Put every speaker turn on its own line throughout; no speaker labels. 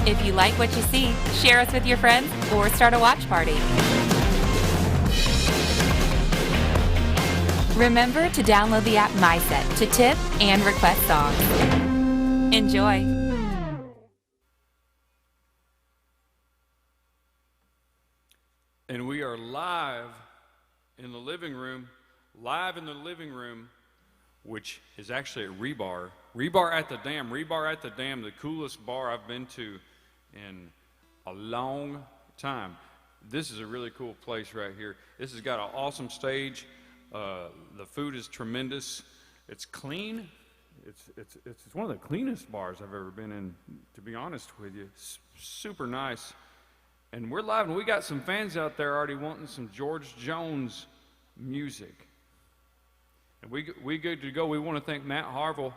If you like what you see, share us with your friends or start a watch party. Remember to download the app MySet to tip and request songs. Enjoy.
And we are live in the living room, which is actually at Rebar. Rebar at the Dam, the coolest bar I've been to in a long time. This is a really cool place right here. This has got an awesome stage. The food is tremendous. It's clean. It's one of the cleanest bars I've ever been in, to be honest with you. It's super nice. And we're live, and we got some fans out there already wanting some George Jones music. And we good to go. We want to thank Matt Harville,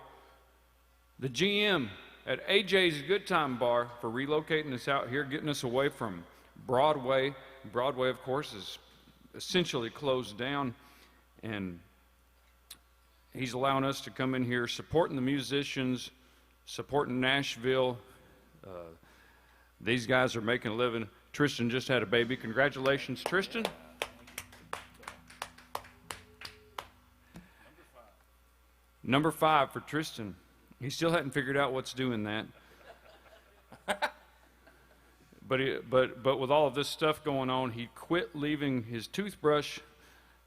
the GM at AJ's Good Time Bar, for relocating us out here, getting us away from Broadway. Broadway, of course, is essentially closed down, and he's allowing us to come in here, supporting the musicians, supporting Nashville. These guys are making a living. Tristan just had a baby. Congratulations, Tristan. Number 5 for Tristan. He still hadn't figured out what's doing that. But with all of this stuff going on, he quit leaving his toothbrush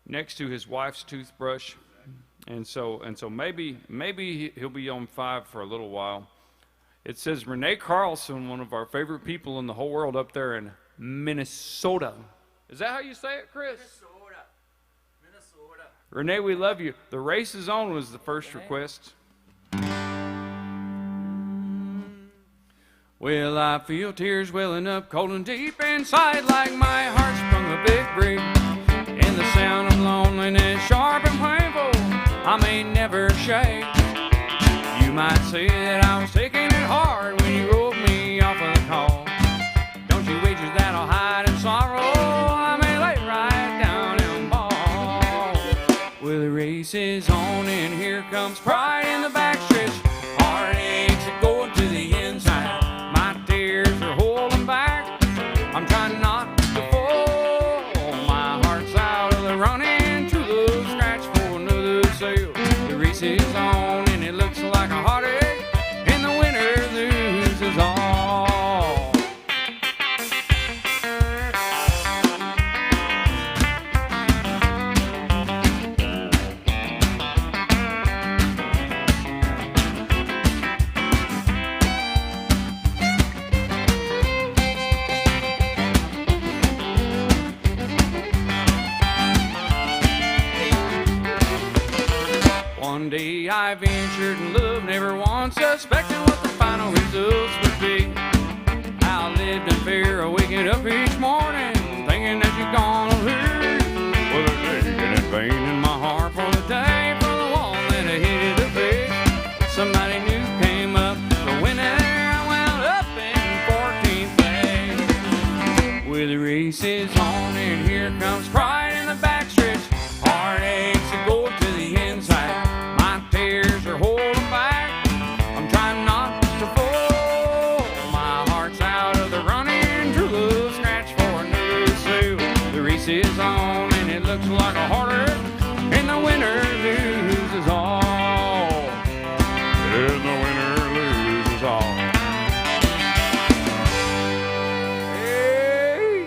next to his wife's toothbrush, and so maybe he'll be on 5 for a little while. It says Renee Carlson, one of our favorite people in the whole world, up there in Minnesota. Is that how you say it, Chris? Minnesota. Renee, we love you. The Race is On was the first request. Well, I feel tears welling up cold and deep inside, like my heart sprung a big breeze. And the sound of loneliness, sharp and painful, I may never shake. You might say that I was taking it hard when you wrote me off of the call. Don't you wager that I'll hide in sorrow, I may lay right down and bawl. Well, the race is on and here comes pride in the backstretch. Heartaches are going to the inside. My tears are holding back. I'm trying not to fall. My heart's out of the running to the scratch for another sale. The race is on and it looks like a heartache, and the winner loses all. One day I ventured in love, never once suspected what the final results would be. I lived in fear of waking up each morning, thinking that you're gonna leave. Well, there's aching and pain in my heart for the day, for the one that I hated the face. Somebody new came up, the winner, I wound up in 14th place. Well, the race is on and here comes pride in the backstretch. Heartaches are going to the inside. Tears are holding back. I'm trying not to fall. My heart's out of the running, true love scratch for a new sale. The race is on and it looks like a heartache, and the winner loses all. And the winner loses all. Hey.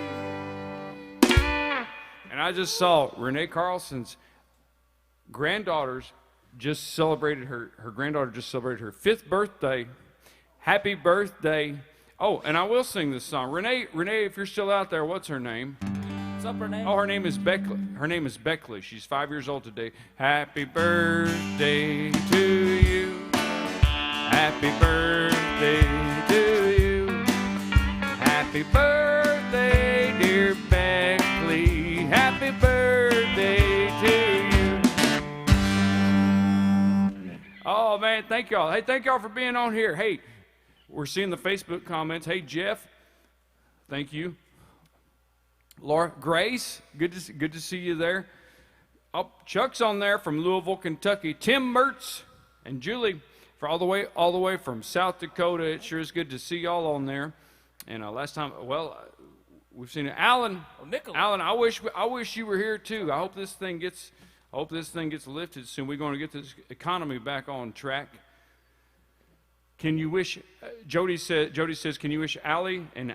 And I just saw Renee Carlson's granddaughter's just celebrated her granddaughter just celebrated her 5th birthday. Happy birthday. Oh, and I will sing this song. Renee, if you're still out there, what's her name?
What's up, Renee?
Oh, her name is Beckley. She's 5 years old today. Happy birthday to you. Happy birthday to you. Happy birthday, dear Beckley. Happy birthday to you. Oh, man, thank y'all. Hey, thank y'all for being on here. Hey, we're seeing the Facebook comments. Hey, Jeff, thank you. Laura, Grace, good to see you there. Oh, Chuck's on there from Louisville, Kentucky. Tim Mertz and Julie for all the way from South Dakota. It sure is good to see y'all on there. And last time, we've seen it. Alan, Alan, I wish you were here too. I hope this thing gets lifted soon. We're going to get this economy back on track. Can you wish? Jody says, can you wish Allie and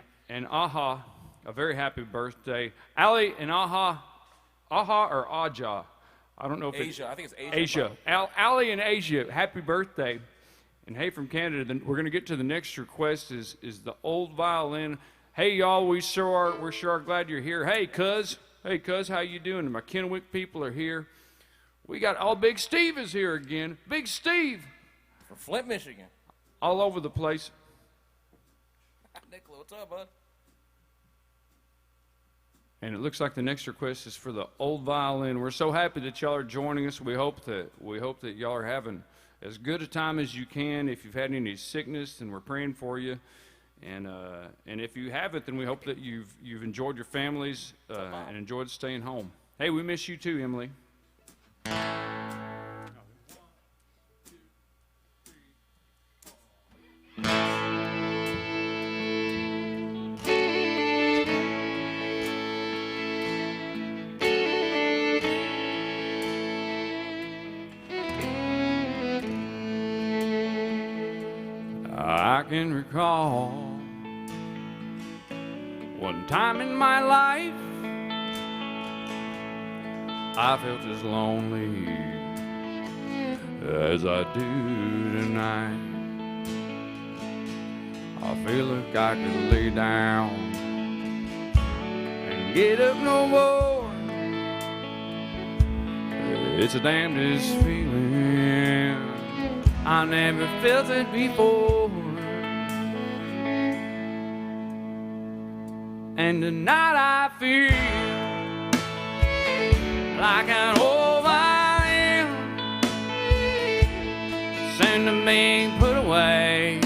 Aha a very happy birthday? Allie and Aha or Aja? I don't know if
Asia. I think it's
Asia. Allie and Asia, happy birthday. And hey, from Canada, then we're going to get to the next request is the old violin. Hey, y'all, we're sure glad you're here. Hey, cuz, how you doing? My Kennewick people are here. We got Big Steve is here again. Big Steve.
From Flint, Michigan.
All over the place.
Nicola, what's up, bud?
And it looks like the next request is for the old violin. We're so happy that y'all are joining us. We hope that y'all are having as good a time as you can. If you've had any sickness, then we're praying for you. And if you haven't, then we hope that you've enjoyed your families and enjoyed staying home. Hey, we miss you too, Emily. I can recall one time in my life I felt as lonely as I do tonight. I feel like I could lay down and get up no more. It's the damnedest feeling, I never felt it before. And tonight I feel like an old violin, sent to me, put away,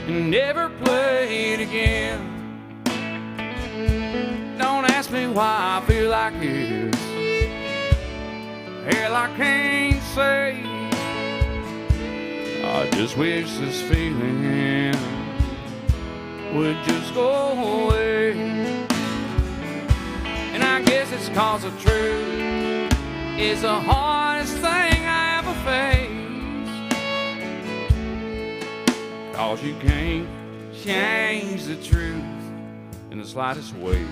and never played again. Don't ask me why I feel like this. Hell, I can't say. I just wish this feeling would just go away. And I guess it's 'cause the truth is the hardest thing I ever faced. 'Cause you can't change the truth in the slightest way.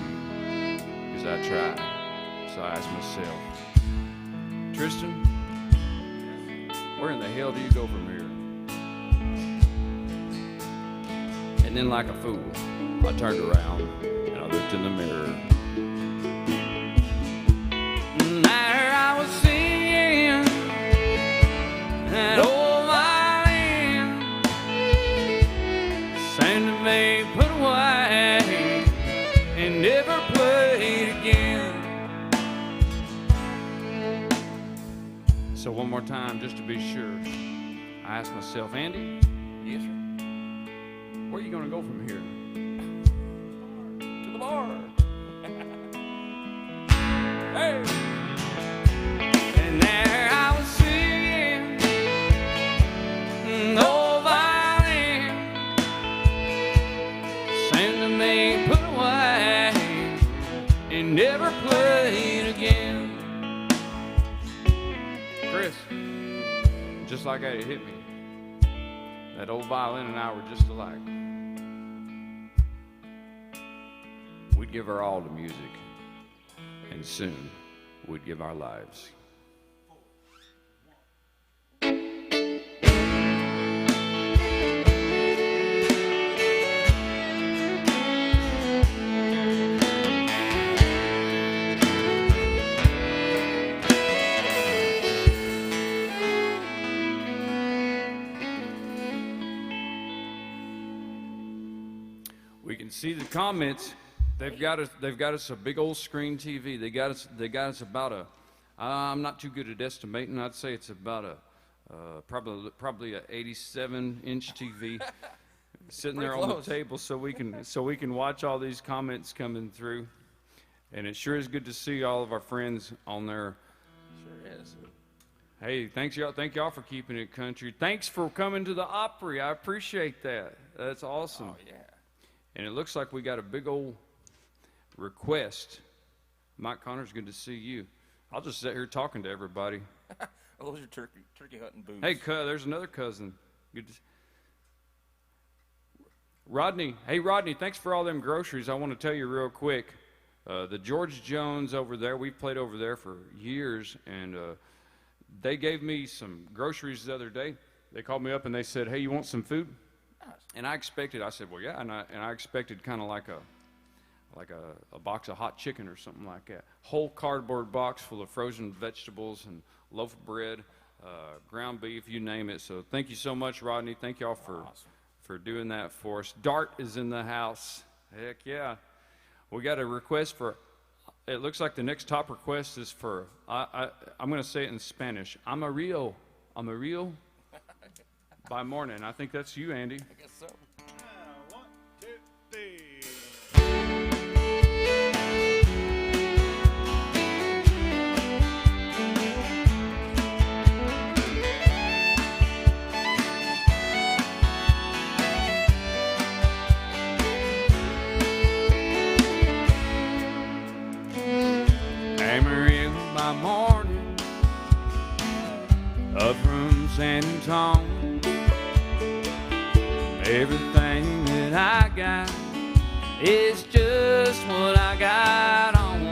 'Cause I tried, so I asked myself, Tristan, where in the hell do you go from here? And then like a fool, I turned around and I looked in the mirror. And there I was singing that old violin, sang to me, put away, and never played again. So one more time, just to be sure, I asked myself, Andy?
Yes, sir.
Where are you going to go from here?
To the bar. Hey.
And there I was singing, old violin, sang to me, put away, and never played again. Chris, just like that, it hit me. That old violin and I were just alike. We'd give our all to music, and soon we'd give our lives. We can see the comments. They've got us a big old screen TV. They got us about a. I'm not too good at estimating. I'd say it's about a probably a 87-inch TV sitting there on the table, so we can watch all these comments coming through. And it sure is good to see all of our friends on there.
Sure is.
Hey, thank y'all for keeping it country. Thanks for coming to the Opry. I appreciate that. That's awesome.
Oh, yeah.
And it looks like we got a big old request. Mike Connors, good to see you. I'll just sit here talking to everybody.
Oh, those are turkey hunting boots.
Hey, there's another cousin. Good to Rodney. Hey, Rodney, thanks for all them groceries. I want to tell you real quick. The George Jones over there, we've played over there for years, and they gave me some groceries the other day. They called me up and they said, hey, you want some food?
Nice.
And I said, well, yeah, and I expected kind of like a box of hot chicken or something like that. Whole cardboard box full of frozen vegetables and loaf of bread, ground beef, you name it. So thank you so much, Rodney. Thank y'all for doing that for us. Dart is in the house. Heck yeah. We got a request for, it looks like the next top request is for, I'm going to say it in Spanish. Amarillo by morning. I think that's you, Andy.
I guess so.
1, 2, 3.
Amarillo by morning, up from San Antonio. Everything that I got is just what I got on.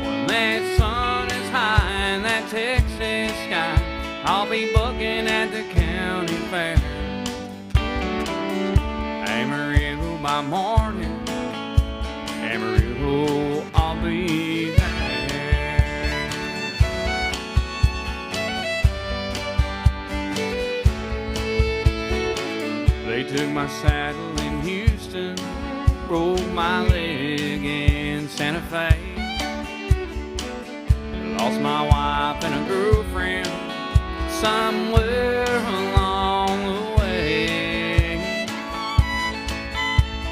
When that sun is high in that Texas sky, I'll be bucking at the county fair. Amarillo by morning, Amarillo, I'll be there. They took my saddle in Houston, broke my leg in Santa Fe, lost my wife and a girlfriend somewhere along the way.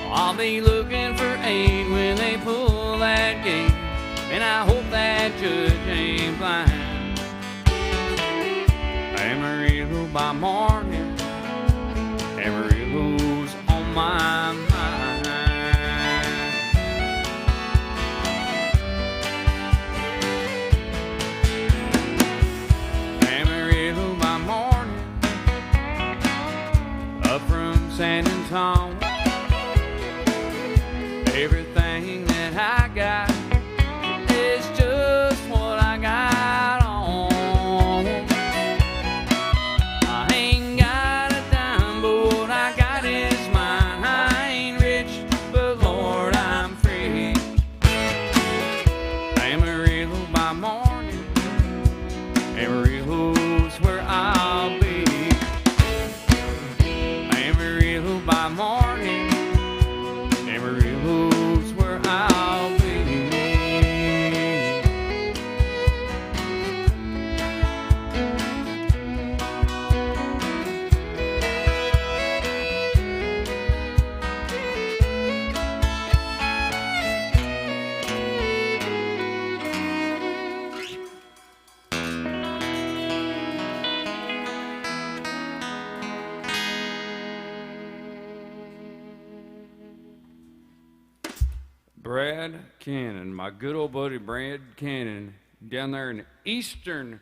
I'll be looking for aid when they pull that gate, and I hope that judge ain't blind. Amarillo by morning, Amarillo's on my mind. Amarillo by morning, up from San Antonio. Everything that I got is just what I got on. I ain't got a dime, but what I got is mine. I ain't rich, but Lord, I'm free. Amarillo by morning, Amarillo's where I'll be. Amarillo by morning, Amarillo's where I'll be. Brad Cannon, my good old buddy Brad Cannon, down there in eastern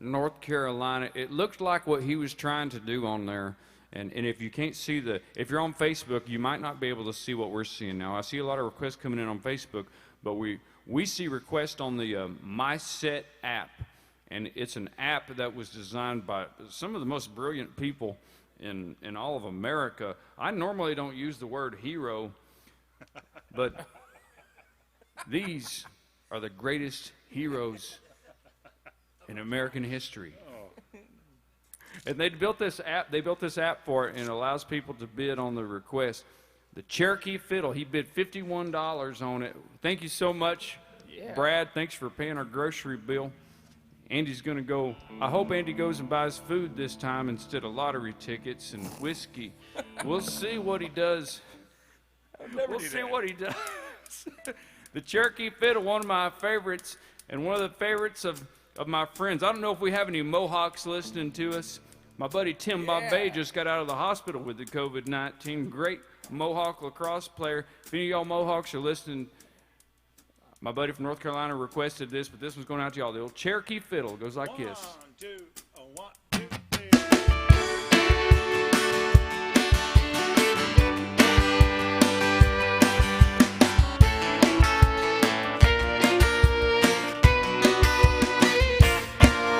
North Carolina. It looked like what he was trying to do on there. And if you can't see if you're on Facebook, you might not be able to see what we're seeing now. I see a lot of requests coming in on Facebook, but we see requests on the My Set app. And it's an app that was designed by some of the most brilliant people in all of America. I normally don't use the word hero, but these are the greatest heroes in American history. And they built this app for it, and it allows people to bid on the request. The Cherokee Fiddle, he bid $51 on it. Thank you so much, Brad. Thanks for paying our grocery bill. Andy's going to go. I hope Andy goes and buys food this time instead of lottery tickets and whiskey. We'll see what he does. We'll see what he does. The Cherokee Fiddle, one of my favorites, And one of the favorites of my friends, I don't know if we have any Mohawks listening to us. My buddy Tim Bombay just got out of the hospital with the COVID-19. Great Mohawk lacrosse player. If any of y'all Mohawks are listening, my buddy from North Carolina requested this, but this one's going out to y'all. The old Cherokee fiddle goes like this.
1, 2, 1, 2, 3.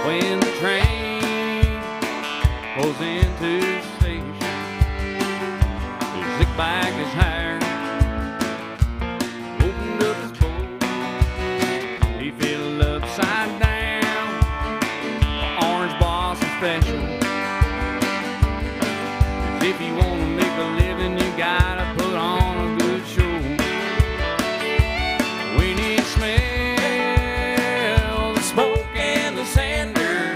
When the train pulls into the station, he slicked back his hair, opened up his bowl, he filled upside down, orange blossom special. 'Cause if you wanna make a living, you gotta put on a good show. When he smelled the smoke and the cinder,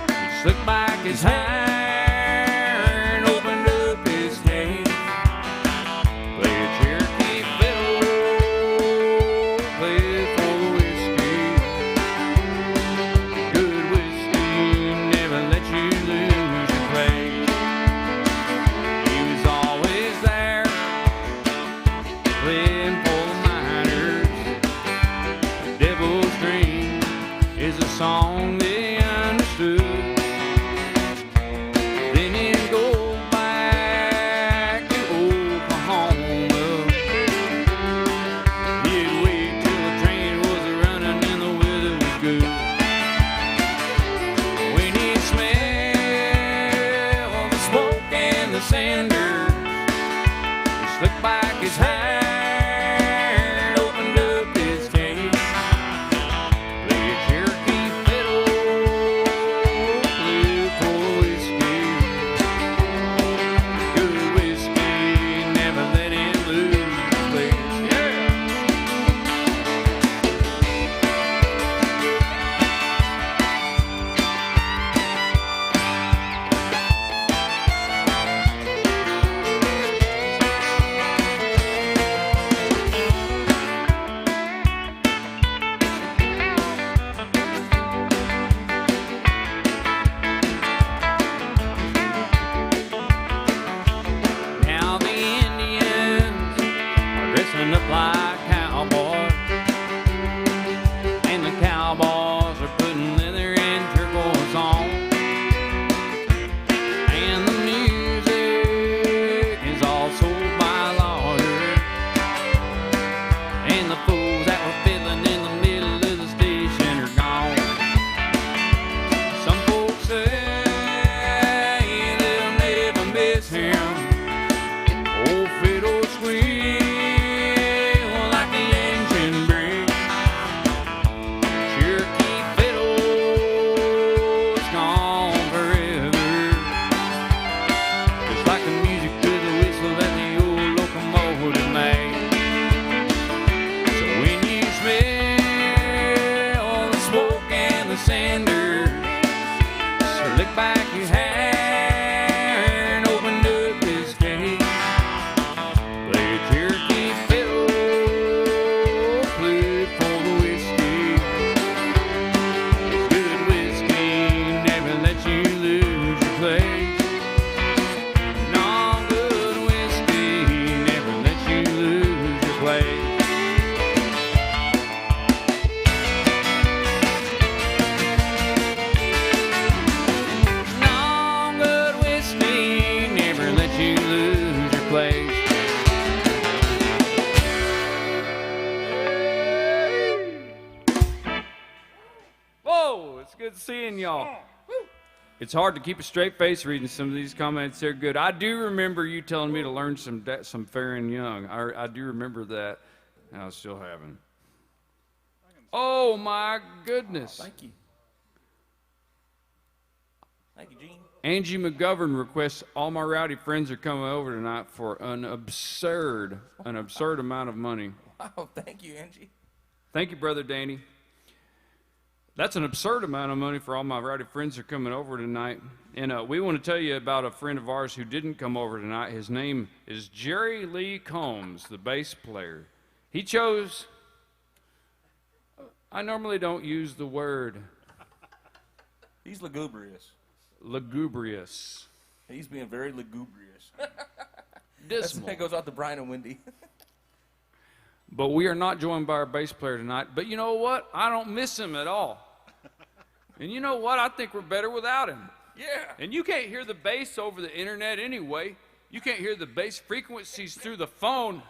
he slicked back his hair and opened up his case. Play a Cherokee fiddle, play it for the whiskey. Good whiskey never let you lose your place. He was always there, playing for the miners. The Devil's Dream is a song they understood. Then he'd go back to Oklahoma. He'd wait till the train was running and the weather was good. When he'd smell the smoke and the cinder, he slicked back his hair and opened up his case. Play a Cherokee fiddle, play for whiskey. Good whiskey, never let him lose his place. Yeah. Now the Indians are dressing up like cowboys, and the cowboys are putting leather and turquoise on, and the music is all sold by lawyers, and the fools that were fiddling in the middle of the station are gone. Some folks say they'll never miss him. Old fiddle squeal like the engine brake. Cherokee fiddle's gone forever, just like the music to the whistle that the old locomotive made. So when you smell the smoke and the cinder, slick back his hair and opened up his case. Play a Cherokee fiddle, play it for the whiskey. Good whiskey never let you lose your place. No, good whiskey never let you lose your place. No, good whiskey never let you lose your place. Whoa, it's good seeing y'all. It's hard to keep a straight face reading some of these comments. They're good. I do remember you telling me to learn some fair and young. I do remember that, and I still haven't. Oh my goodness.
Thank you. Thank you, Gene.
Angie McGovern requests all my rowdy friends are coming over tonight for an absurd amount of money.
Wow, thank you, Angie.
Thank you, Brother Danny. That's an absurd amount of money for all my rowdy friends who are coming over tonight. And we want to tell you about a friend of ours who didn't come over tonight. His name is Jerry Lee Combs, the bass player. He chose I normally don't use the word
He's lugubrious.
lugubrious.
He's being very lugubrious.
Dismal.
That goes out to Brian and Wendy.
But we are not joined by our bass player tonight. But you know what? I don't miss him at all. And you know what? I think we're better without him.
Yeah.
And you can't hear the bass over the internet anyway. You can't hear the bass frequencies through the phone.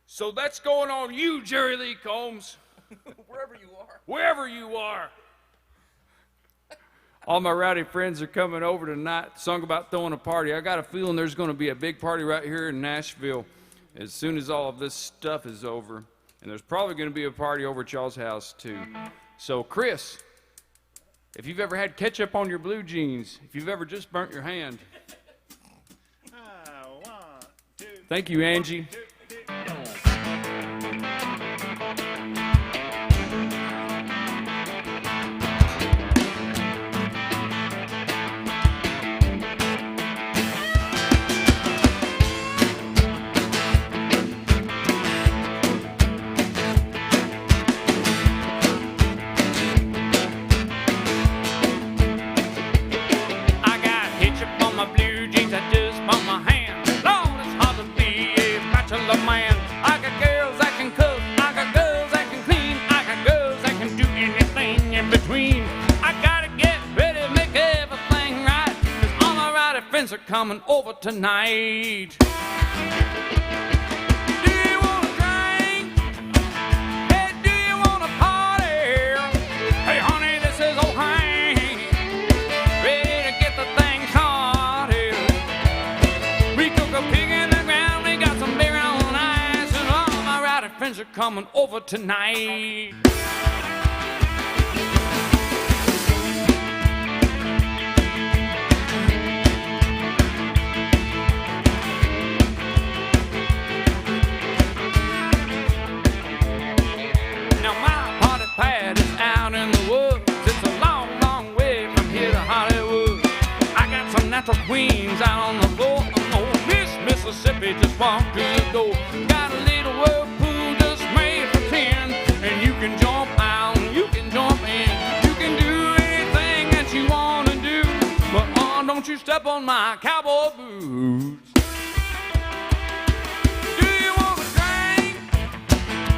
So that's going on you, Jerry Lee Combs.
Wherever you are.
Wherever you are. All my rowdy friends are coming over tonight. Song about throwing a party. I got a feeling there's going to be a big party right here in Nashville as soon as all of this stuff is over. And there's probably going to be a party over at y'all's house too. So Chris, if you've ever had ketchup on your blue jeans, if you've ever just burnt your hand.
One, two,
Thank you, Angie. I got ketchup on my blue jeans, I just bumped my hand. Lord, it's hard to be a bachelor man. I got girls that can cook, I got girls that can clean, I got girls that can do anything in between. I gotta get ready, make everything right, 'cause all my rowdy friends are coming over tonight. Do you wanna drink? Hey, do you wanna party? Hey, honey, this is old Hank, ready to get the thing started. We cook a pig in the ground, we got some beer on ice, and all my rowdy friends are coming over tonight. Now my party pad is out in the woods. It's a long, long way from here to Hollywood. I got some natural queens out on the floor. Oh, Miss Mississippi just walked through the door. Got a little whirlpool just made for 10, and you can jump out and you can jump in. You can do anything that you wanna do, but don't you step on my cowboy boots. Do you wanna drink?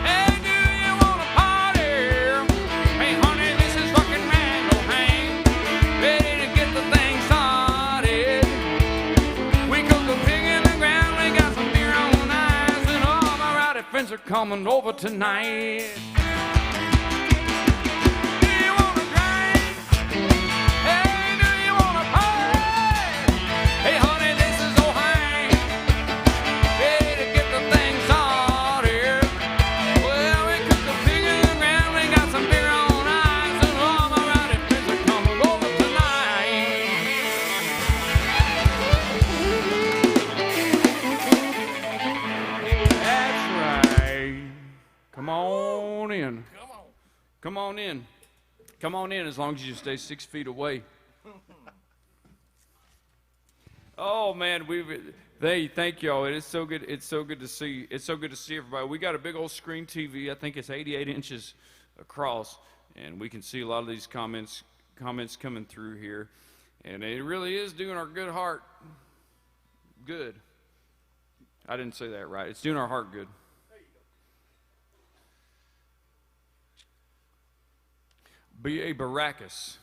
Hey, do you wanna party? Hey, honey, this is fucking Randall Hank, ready to get the thing started. We cook a pig in the ground, we got some beer on ice, and all my rowdy friends are coming over tonight. Do you wanna drink? Hey, do you wanna party? Hey, honey, this is old Hank, ready to get the thing started. Well, we cooked a pig in the ground, we got some beer on ice, and all my rowdy friends are coming over tonight. That's right. Come on in. Come on in. Come on in as long as you stay 6 feet away. Oh man, thank y'all. It's so good. It's so good to see. It's so good to see everybody. We got a big old screen TV. I think it's 88 inches across, and we can see a lot of these comments coming through here, and it really is doing our good heart good. I didn't say that right. It's doing our heart good. B.A. Baracus.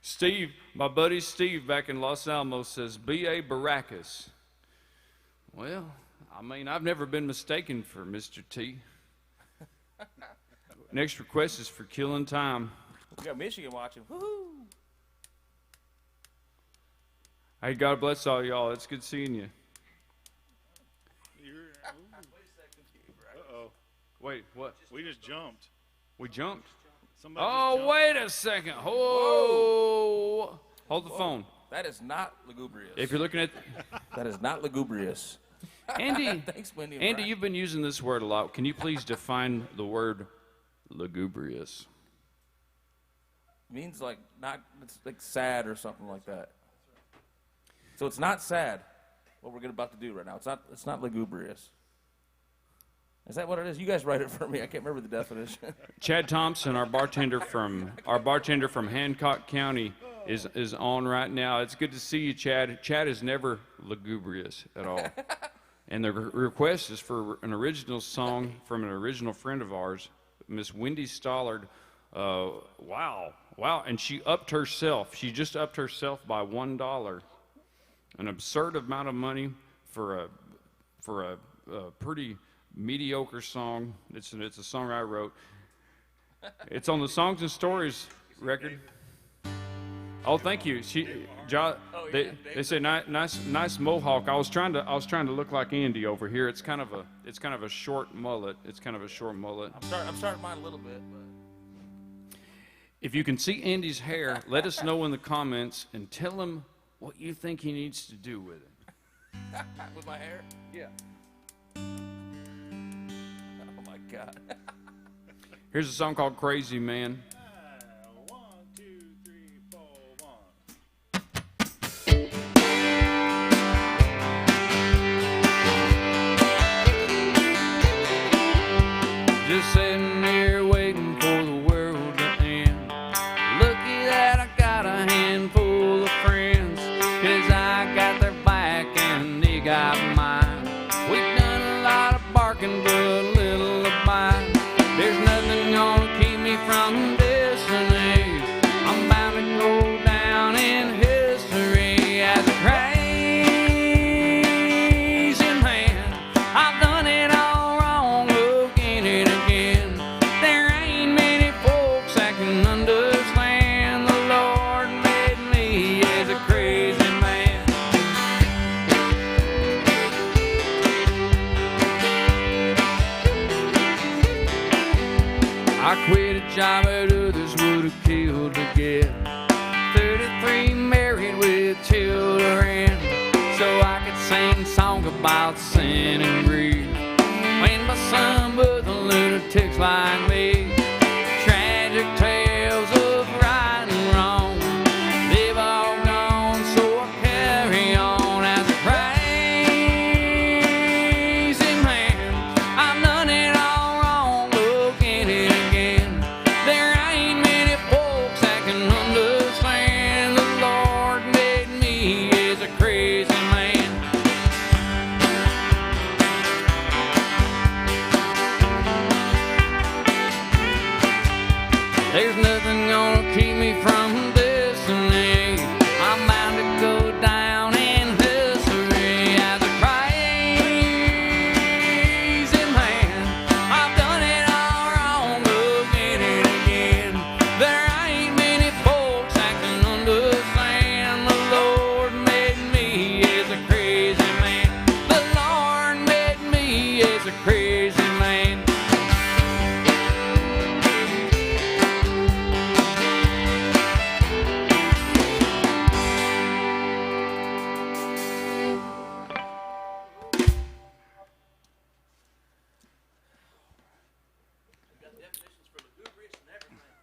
Steve, my buddy Steve back in Los Alamos says B.A. Baracus. Well, I mean, I've never been mistaken for Mr. T. Next request is for Killing Time.
We got Michigan watching. Woo-hoo.
Hey, God bless all y'all. It's good seeing you.
Uh-oh.
Wait, what?
We just jumped.
We jumped?
Somebody just
Oh,
jumped.
wait a second. Whoa. Hold the phone.
That is not lugubrious.
If you're looking at
That is not lugubrious.
Andy,
Thanks, Wendy. and
Andy,
Brian.
you've been using this word a lot. Can you please define the word lugubrious?
Means like not, it's like sad or something like that. So it's not sad. what we're about to do right now. It's not lugubrious. Is that what it is? You guys write it for me. I can't remember the definition.
Chad Thompson, our bartender from Hancock County, is on right now. It's good to see you, Chad. Chad is never lugubrious at all. And the request is for an original song from an original friend of ours, Miss Wendy Stollard. Wow. And she upped herself. She just upped herself by $1. An absurd amount of money for a pretty mediocre song. It's a song I wrote. It's on the Songs and Stories record. Oh, thank you. They say nice mohawk. I was trying to look like Andy over here. It's kind of a short mullet.
I'm starting mine a little bit, but
If you can see Andy's hair, let us know in the comments and tell him what you think he needs to do with it.
with my hair?
Yeah.
Oh my God.
Here's a song called Crazy Man.
1, 2, 3, 4, 1.
Just sitting here waiting for the world to end. Lucky that I got a handful of friends, 'cause I got their back and they got mine. We've done a lot of barking, but little of bite. There's nothing gonna keep me from destiny. I'm bound to go down in history as a crazy man. I've done it all wrong again and again. There ain't many folks that can understand. The Lord made me as a crazy man. I quit a job that others would have killed to get. 33 married with children, so I could sing songs about sin and grief. When by some but the lunatics like me, tragic tales of right and wrong, they've all gone, so I carry on as a crazy man. I've done it all wrong again and again. There ain't many folks that can understand. The Lord made me as a crazy man. There's nothing gonna keep me from destiny. I'm bound to go down in history as a crazy man. I've done it all wrong again and again. There ain't many folks that can understand. The Lord made me as a crazy man. The Lord made me as a crazy man.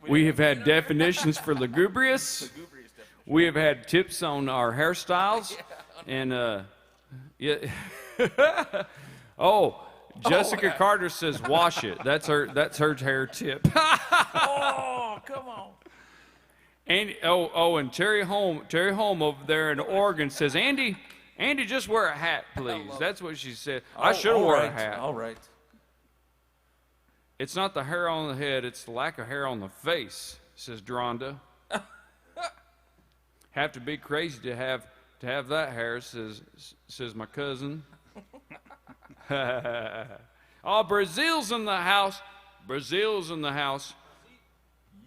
We have had definitions for lugubrious.
Lugubrious definition.
We have had tips on our hairstyles. And, yeah. Oh, Jessica Carter says wash it. That's her hair tip.
Oh, come on.
And, and Terry Holm over there in Oregon says, Andy, just wear a hat, please. That's what she said. I should have worn a hat.
All right.
It's not the hair on the head, it's the lack of hair on the face, says Dronda. Have to be crazy to have that hair, says my cousin. Oh, Brazil's in the house.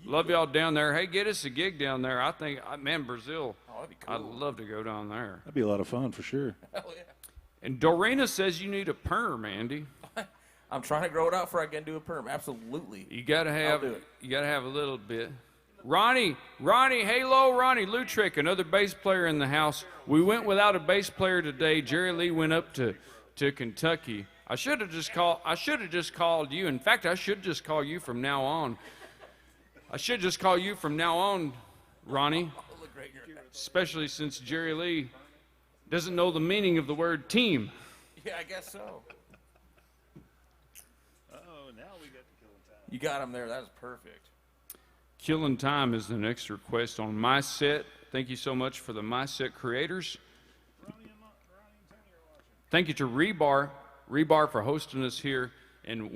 Love y'all down there. Hey, get us a gig down there. I think, man, Brazil.
Oh, that'd be cool.
I'd love to go down there.
That'd be a lot of fun for sure.
Hell yeah.
And Dorena says you need a perm, Andy.
I'm trying to grow it out before I can do a perm. Absolutely.
You gotta have
do it.
You gotta have a little bit. Ronnie, hello, Ronnie Lutrick, another bass player in the house. We went without a bass player today. Jerry Lee went up to Kentucky. I should have just called you. In fact, I should just call you from now on. Ronnie.
Look great in your hat.
Especially since Jerry Lee doesn't know the meaning of the word team.
Yeah, I guess so.
Oh, now we got the killing time.
You got him there. That was perfect.
Killing Time is the next request on My Set. Thank you so much for the My Set creators.
Ronnie and Tony are watching.
Thank you to Rebar for hosting us here. And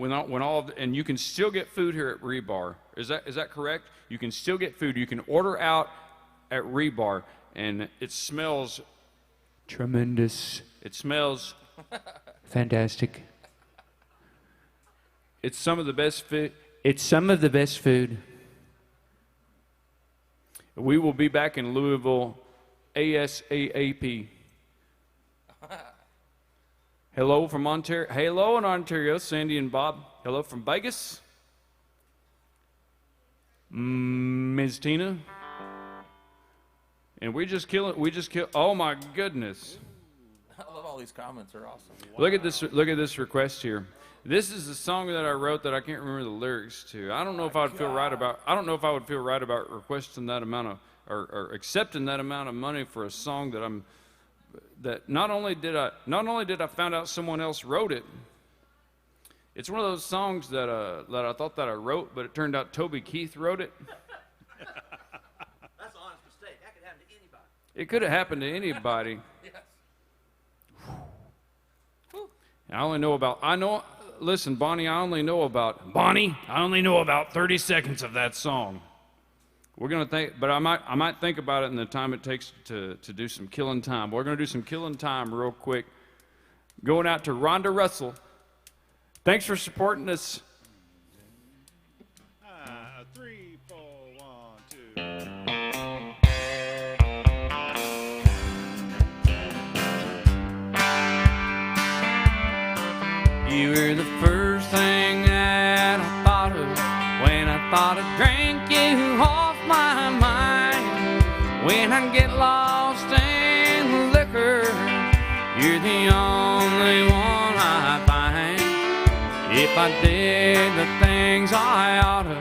and you can still get food here at Rebar. Is that correct? You can still get food. You can order out at Rebar, and it smells tremendous. It smells fantastic. It's some of the best food. It's some of the best food. We will be back in Louisville ASAP. Hello from Ontario. Hello in Ontario, Sandy and Bob. Hello from Vegas. Ms. Tina. And we just kill. Oh my goodness.
I love all these comments. They're awesome.
Look at this request here. This is a song that I wrote that I can't remember the lyrics to. I don't know if I would feel right about. I don't know if I would feel right about requesting that amount of or accepting that amount of money for a song that not only did I find out someone else wrote it. It's one of those songs that I thought that I wrote, but it turned out Toby Keith wrote it.
That's an honest mistake. That could happen to anybody.
It could have happened to anybody.
Yes.
Listen, Bonnie, I only know about 30 seconds of that song. We're gonna think, but I might think about it in the time it takes to do some killing time. We're gonna do some killing time real quick. Going out to Rhonda Russell. Thanks for supporting us.
3, 4, 1, 2.
You were the first thing that I thought of when I thought I'd drank you off my mind. When I get lost in liquor, you're the only one I find. If I did the things I oughta,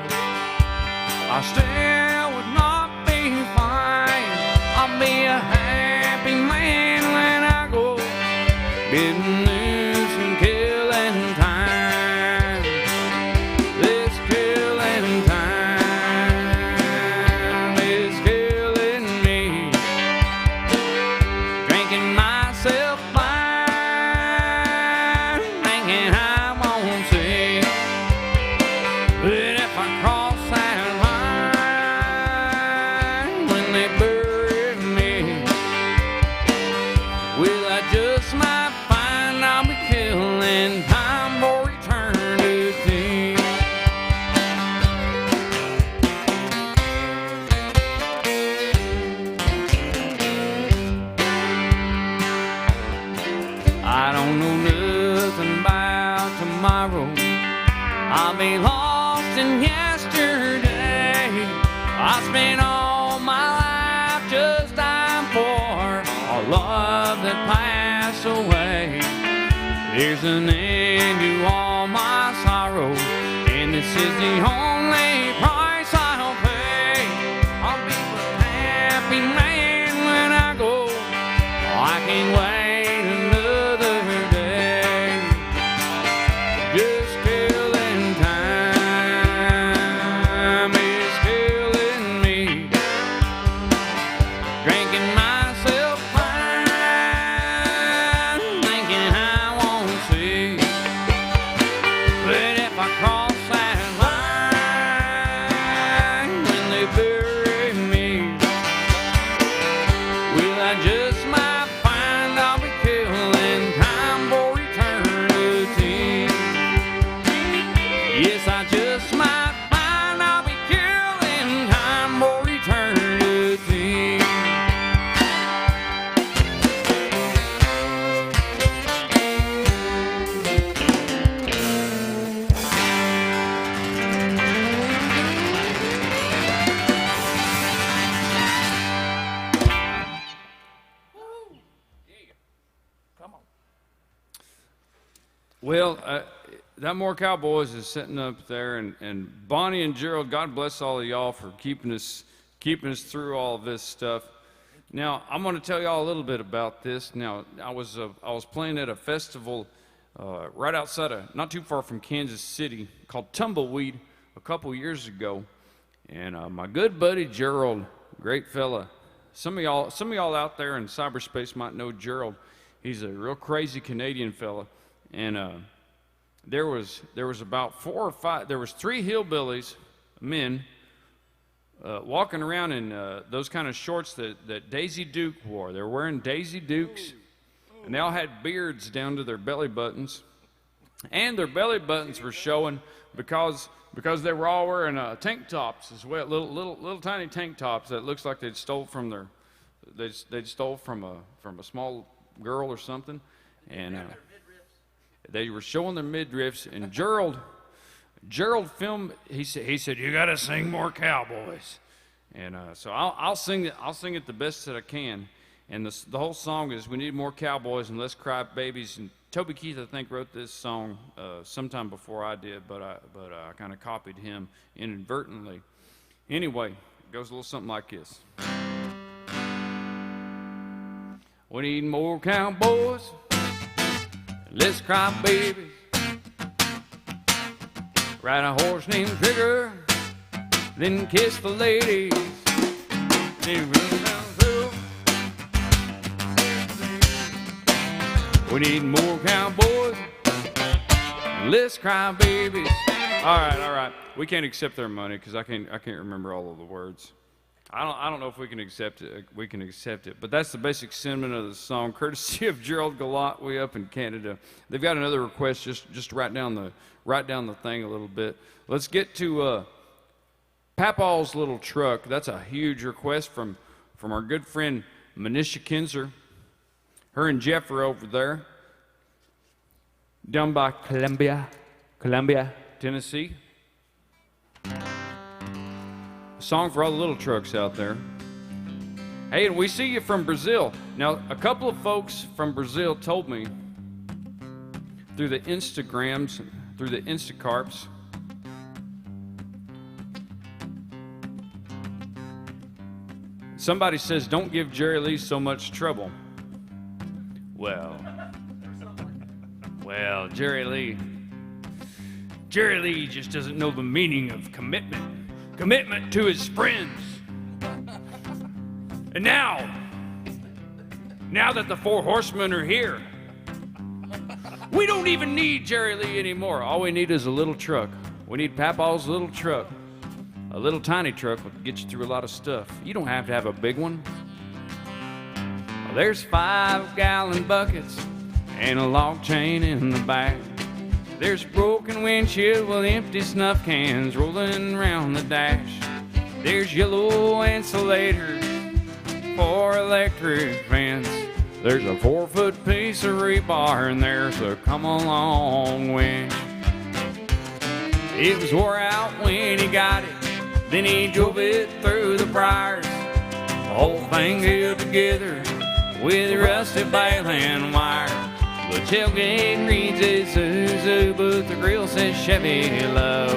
I still would not be fine. I'll be a happy man when I go getting loose and killing time. This killing time is killing me. Drinking myself blind, thinking I won't see. But if I cross that line when they bury me, well, I just might find I'll be killing time for eternity. I don't know nothing about tomorrow. I'll be lost in yesterday. I spent all my life just dying for a love that passed away. There's an end to all my sorrow, and this is the only price I'll pay. I'll be a happy man when I go. I can't wait another day. Just killing time is killing me. Drinking myself blind, thinking I won't see. But if I cross that line when they bury me, well, I just might find I'll be killing time for eternity. Yes, I just might find I'll be killing time for eternity.
Come on.
Well, that More Cowboys is sitting up there, and Bonnie and Gerald, God bless all of y'all for keeping us through all of this stuff. Now, I'm going to tell y'all a little bit about this. Now, I was playing at a festival right outside of, not too far from Kansas City, called Tumbleweed a couple years ago. And my good buddy Gerald, great fella. Some of y'all out there in cyberspace might know Gerald. He's a real crazy Canadian fella. And there was about 4 or 5. There was 3 hillbillies, men, walking around in those kind of shorts that Daisy Duke wore. They were wearing Daisy Dukes, and they all had beards down to their belly buttons, and their belly buttons were showing because they were all wearing tank tops as well, little tiny tank tops that looks like they'd stole from a small girl or something, and they were showing their midriffs. And Gerald filmed. He said, "You got to sing more cowboys," and so I'll sing it the best that I can. And the whole song is, "We need more cowboys and less cry babies." And Toby Keith, I think, wrote this song sometime before I did, but I kind of copied him inadvertently. Anyway, it goes a little something like this. We need more cowboys, less cry babies. Ride a horse named Trigger, then kiss the ladies. Then run down through. We need more cowboys, less cry babies. All right. We can't accept their money because I can't remember all of the words. I don't know if we can accept it. But that's the basic sentiment of the song, courtesy of Gerald Gallant, way up in Canada. They've got another request. Just write down the thing a little bit. Let's get to Papaw's Little Truck. That's a huge request from our good friend Manisha Kinzer. Her and Jeff are over there, down by Columbia, Tennessee. Song for all the little trucks out there. Hey, and we see you from Brazil. Now, a couple of folks from Brazil told me through the Instagrams, through the Instacarps, somebody says, "Don't give Jerry Lee so much trouble." Well, Jerry Lee just doesn't know the meaning of commitment to his friends. And now that the 4 horsemen are here, we don't even need Jerry Lee anymore. All we need is a little truck. We need Papaw's little truck. A little tiny truck will get you through a lot of stuff. You don't have to have a big one. Well, there's 5-gallon buckets and a log chain in the back. There's broken windshield with empty snuff cans rolling around the dash. There's yellow insulators for electric fence. There's a 4-foot piece of rebar in there, so come along winch. It was wore out when he got it, then he drove it through the briars. The whole thing held together with rusty baling wire. The tailgate reads Isuzu, but the grill says Chevy low.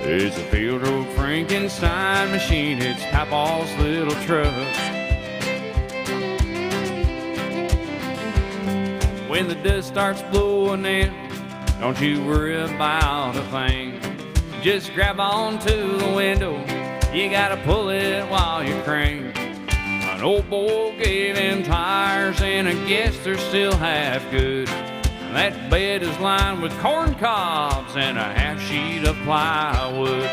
It's a Field Road Frankenstein machine, it's Papaw's little truck. When the dust starts blowing in, don't you worry about a thing. Just grab onto the window, you gotta pull it while you crank. An old boy gave him tires, and I guess they're still half good. That bed is lined with corn cobs and a half sheet of plywood.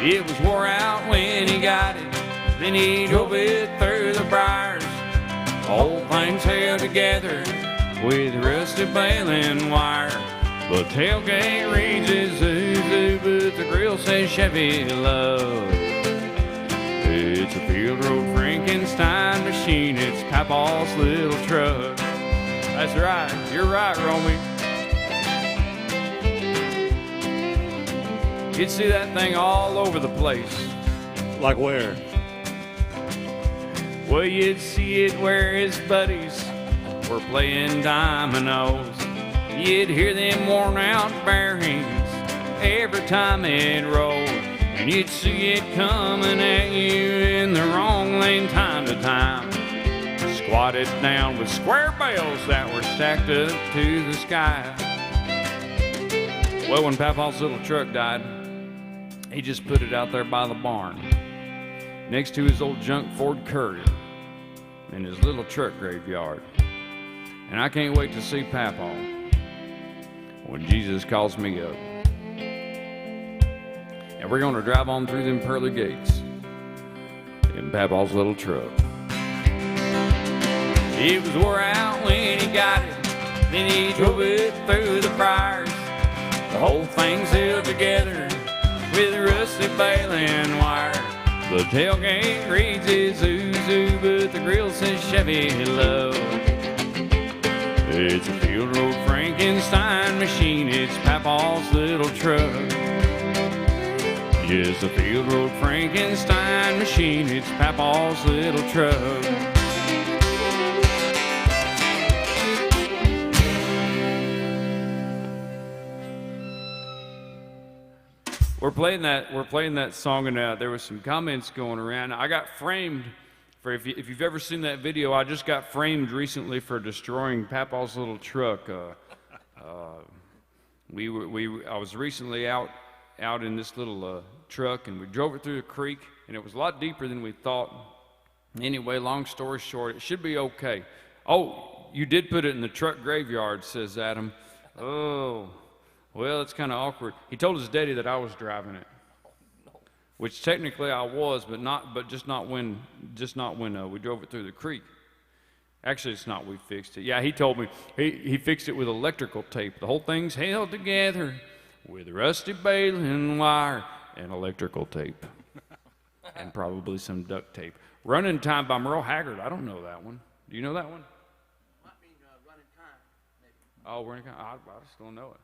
It was wore out when he got it, then he drove it through the briars. The whole thing's held together with rusty baling wire. The tailgate reads Isuzu, but the grill says Chevy love. It's a Field Road Frankenstein machine, it's Papaw's little truck. That's right, you're right, Romy. You'd see that thing all over the place.
Like where?
Well, you'd see it where his buddies were playing dominoes. You'd hear them worn out bearings every time it rolled. And you'd see it coming at you in the wrong wadded down with square bales that were stacked up to the sky. Well, when Papa's little truck died, he just put it out there by the barn, next to his old junk Ford Courier in his little truck graveyard. And I can't wait to see Papa when Jesus calls me up. And we're going to drive on through them pearly gates in Papa's little truck. It was wore out when he got it, then he drove it through the fires. The whole thing's held together with rusty baling wire. The tailgate reads Isuzu, but the grill says Chevy Love. It's a Field Road Frankenstein machine, it's Papa's little truck. Yes, a Field Road Frankenstein machine, it's Papa's little truck. We're playing that song, and there was some comments going around. I got framed for, if you've ever seen that video, I just got framed recently for destroying Papa's little truck. I was recently out in this little truck, and we drove it through the creek, and it was a lot deeper than we thought. Anyway, long story short, it should be okay. Oh, you did put it in the truck graveyard, says Adam. Oh. Well, it's kind of awkward. He told his daddy that I was driving it, which technically I was, but just not when we drove it through the creek. Actually, it's not. We fixed it. Yeah, he told me he fixed it with electrical tape. The whole thing's held together with rusty baling wire and electrical tape, and probably some duct tape. Running Time by Merle Haggard. I don't know that one. Do you know that one?
Might be Running Time, maybe.
Oh, Running Time. I just don't know it.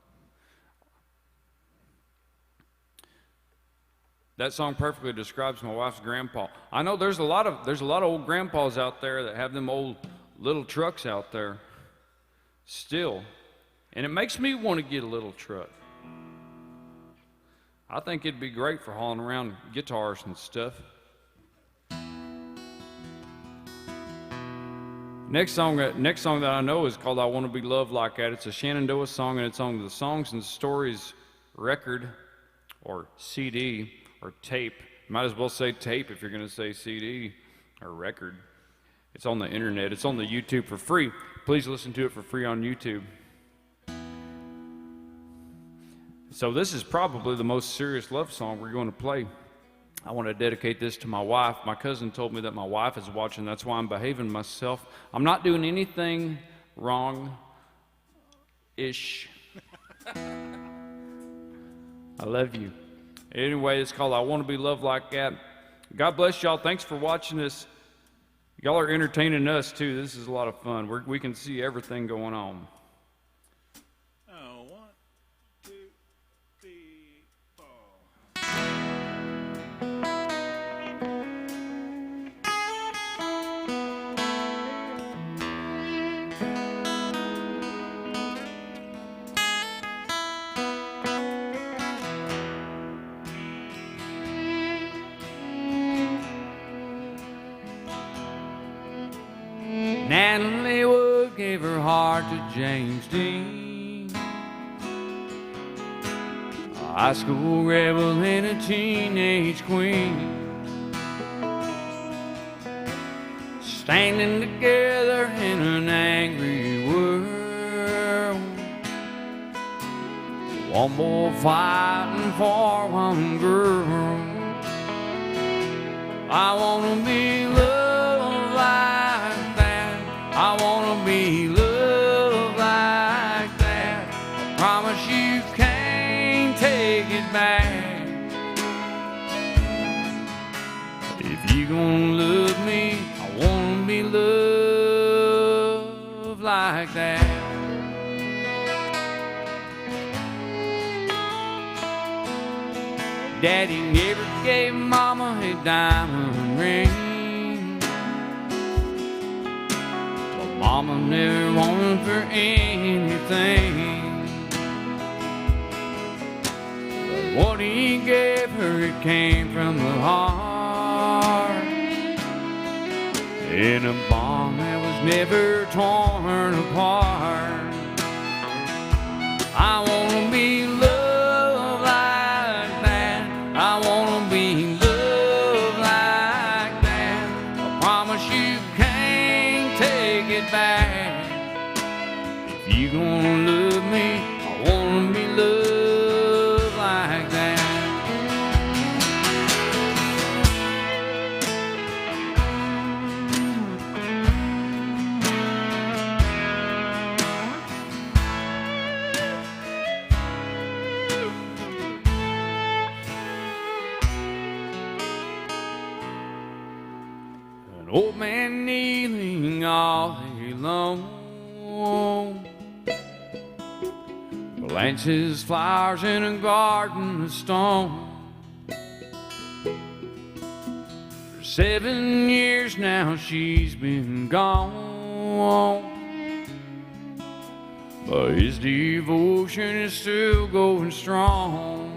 That song perfectly describes my wife's grandpa. I know there's a lot of old grandpas out there that have them old little trucks out there still, and it makes me want to get a little truck. I think it'd be great for hauling around guitars and stuff. Next song that I know is called "I Want to Be Loved Like That." It's a Shenandoah song, and it's on the Songs and Stories record, or CD. Or tape. Might as well say tape if you're going to say CD or record. It's on the internet. It's on the YouTube for free. Please listen to it for free on YouTube. So this is probably the most serious love song we're going to play. I want to dedicate this to my wife. My cousin told me that my wife is watching. That's why I'm behaving myself. I'm not doing anything wrong-ish. I love you. Anyway, it's called "I Want to Be Loved Like That." God bless y'all. Thanks for watching this. Y'all are entertaining us, too. This is a lot of fun. We can see everything going on.
Oh, 1, 2, 3, 4.
Natalie Wood gave her heart to James Dean, a high school rebel and a teenage queen, standing together in an angry world. One boy fighting for one girl. I want to be loved like that. I want to be loved like that. I promise you can't take it back. If you gonna love me, I want to be loved like that. Daddy never gave Mama a diamond ring, but Mama never wanted for anything. But what he gave her, it came from the heart, in a bond that was never torn apart. I wanna be loved like that. I wanna be loved like that. I promise you can't take it back. If you gonna love me, I wanna be loved like that. An old man kneeling all day long, plants his flowers in a garden of stone. For 7 years now she's been gone, but his devotion is still going strong.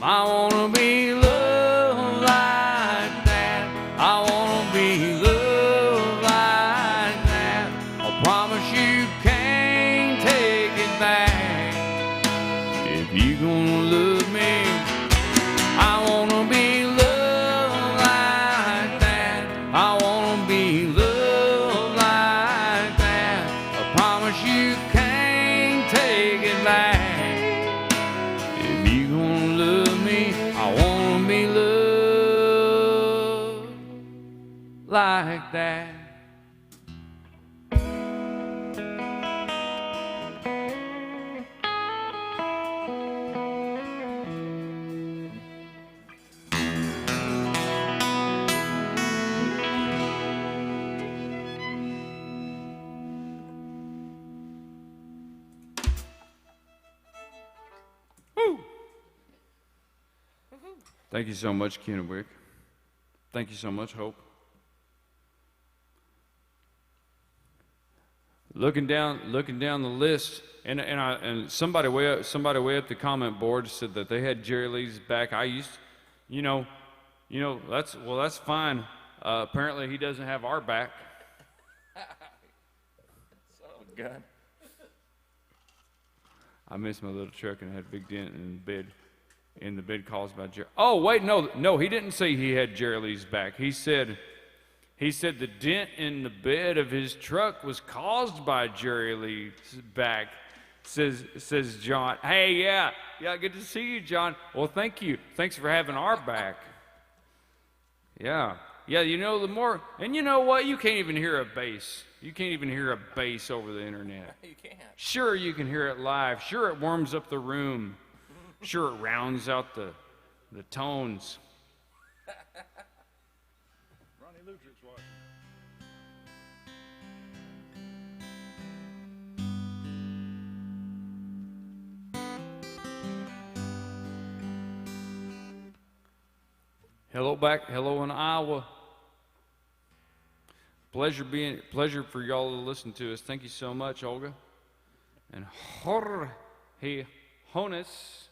I wanna be loved like that. I wanna be loved like that. I promise you can't take it back. If you gonna love me, I wanna be loved like that. I wanna be loved like that. I promise you can't take it back. If you gonna love me, I wanna be loved like that. Thank you so much, Kennewick. Thank you so much, Hope. Looking down the list, and somebody way up the comment board said that they had Jerry Lee's back. I used, that's fine. Apparently, he doesn't have our back.
Oh, God.
I missed my little truck and had a big dent in the bed. In the bed caused by Jerry. Oh wait, no, he didn't say he had Jerry Lee's back. He said the dent in the bed of his truck was caused by Jerry Lee's back. Says John. Hey, yeah, good to see you, John. Well, thank you. Thanks for having our back. Yeah, the more, and you know what? You can't even hear a bass. You can't even hear a bass over the internet.
You can't.
Sure, you can hear it live. Sure, it warms up the room. Sure, it rounds out the tones.
Ronnie Lutrick's watching.
Hello in Iowa. Pleasure for y'all to listen to us. Thank you so much, Olga. And Jorge Jonas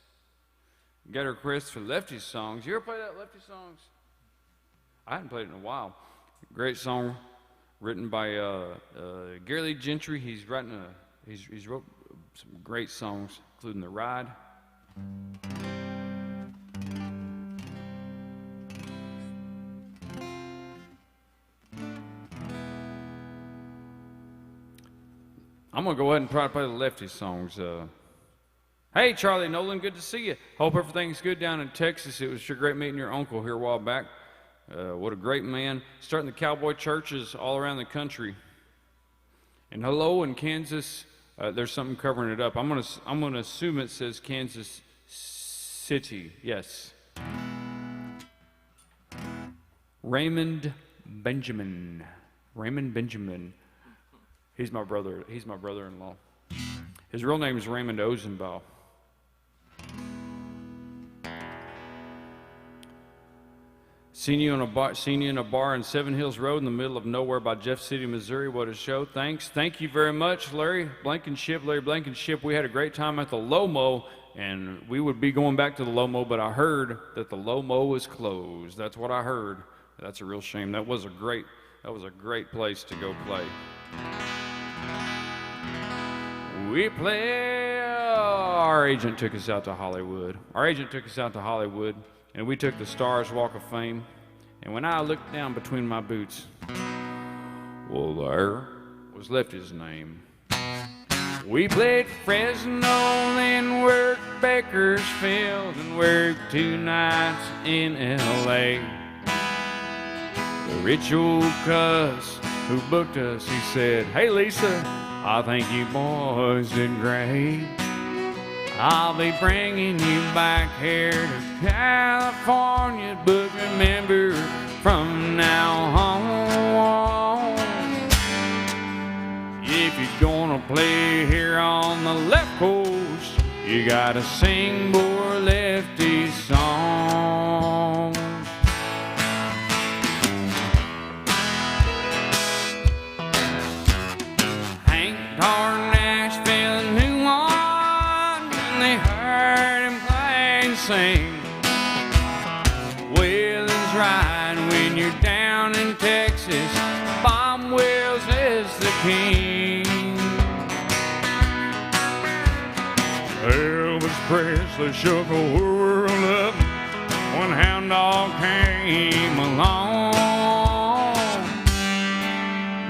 got a request for Lefty songs. You ever play that Lefty songs? I hadn't played it in a while. Great song written by Gary Lee Gentry. He's wrote some great songs, including The Ride. I'm going to go ahead and try to play the Lefty songs. Hey, Charlie Nolan, good to see you. Hope everything's good down in Texas. It was sure great meeting your uncle here a while back. What a great man. Starting the cowboy churches all around the country. And hello in Kansas. There's something covering it up. I'm gonna assume it says Kansas City. Yes. Raymond Benjamin. He's my brother. He's my brother-in-law. His real name is Raymond Ozenbaugh. Seen you in a bar in Seven Hills Road in the middle of nowhere by Jeff City, Missouri. What a show. Thanks. Thank you very much, Larry Blankenship. We had a great time at the Lomo, and we would be going back to the Lomo, but I heard that the Lomo was closed. That's what I heard. That's a real shame. That was a great That was a great place to go play. We played. Our agent took us out to Hollywood. And we took the Stars Walk of Fame. And when I looked down between my boots, well, there was Lefty's name. We played Fresno, then worked Bakersfield, and worked 2 nights in L.A. The rich old cuss who booked us, he said, "Hey, Lisa, I think you boys did great. I'll be bringing you back here to California, but remember, from now on, if you're gonna play here on the left coast, you gotta sing more Lefty songs." Hank darn Nashville and New Orleans, when they heard him play and sing. Waylon's right when you're down in Texas. Bob Wills is the king. Elvis Presley shook the world up when Hound Dog came along.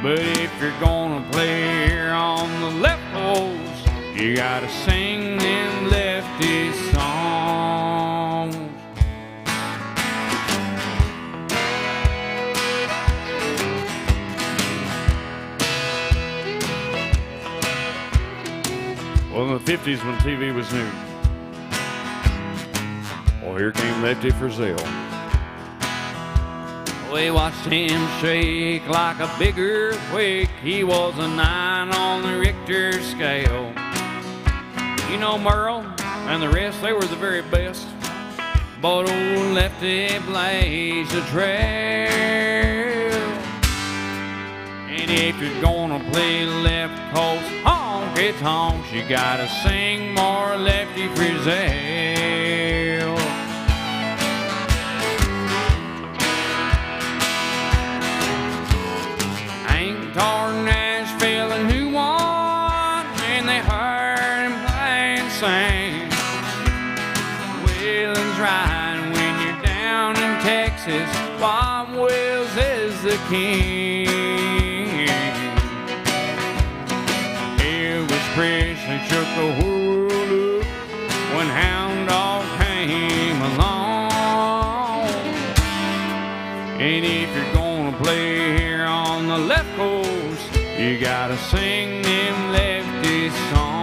But if you're gonna play here on the left coast, you gotta sing them Lefty songs. Well, in the 50s when TV was new, well, here came Lefty Frizzell. We watched him shake like a big earthquake. He was a 9 on the Richter scale. You know, Merle and the rest, they were the very best. But old Lefty blazed a trail. And if you're gonna play left coast honky tonks, you gotta sing more Lefty Frizzell. Ain't darn Nashville and New Orleans, and they heard him play and sing. Waylon's right when you're down in Texas. Bob Wills is the king. Elvis Presley shook the world up when Hound Dog came along. And if you're gonna play here on the left coast, you gotta sing them Lefty songs.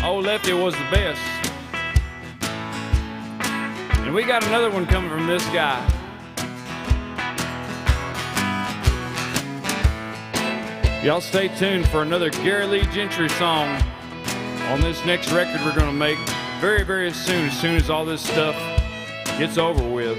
Oh, Lefty was the best. And we got another one coming from this guy. Y'all stay tuned for another Gary Lee Gentry song on this next record we're gonna make very, very soon as all this stuff gets over with.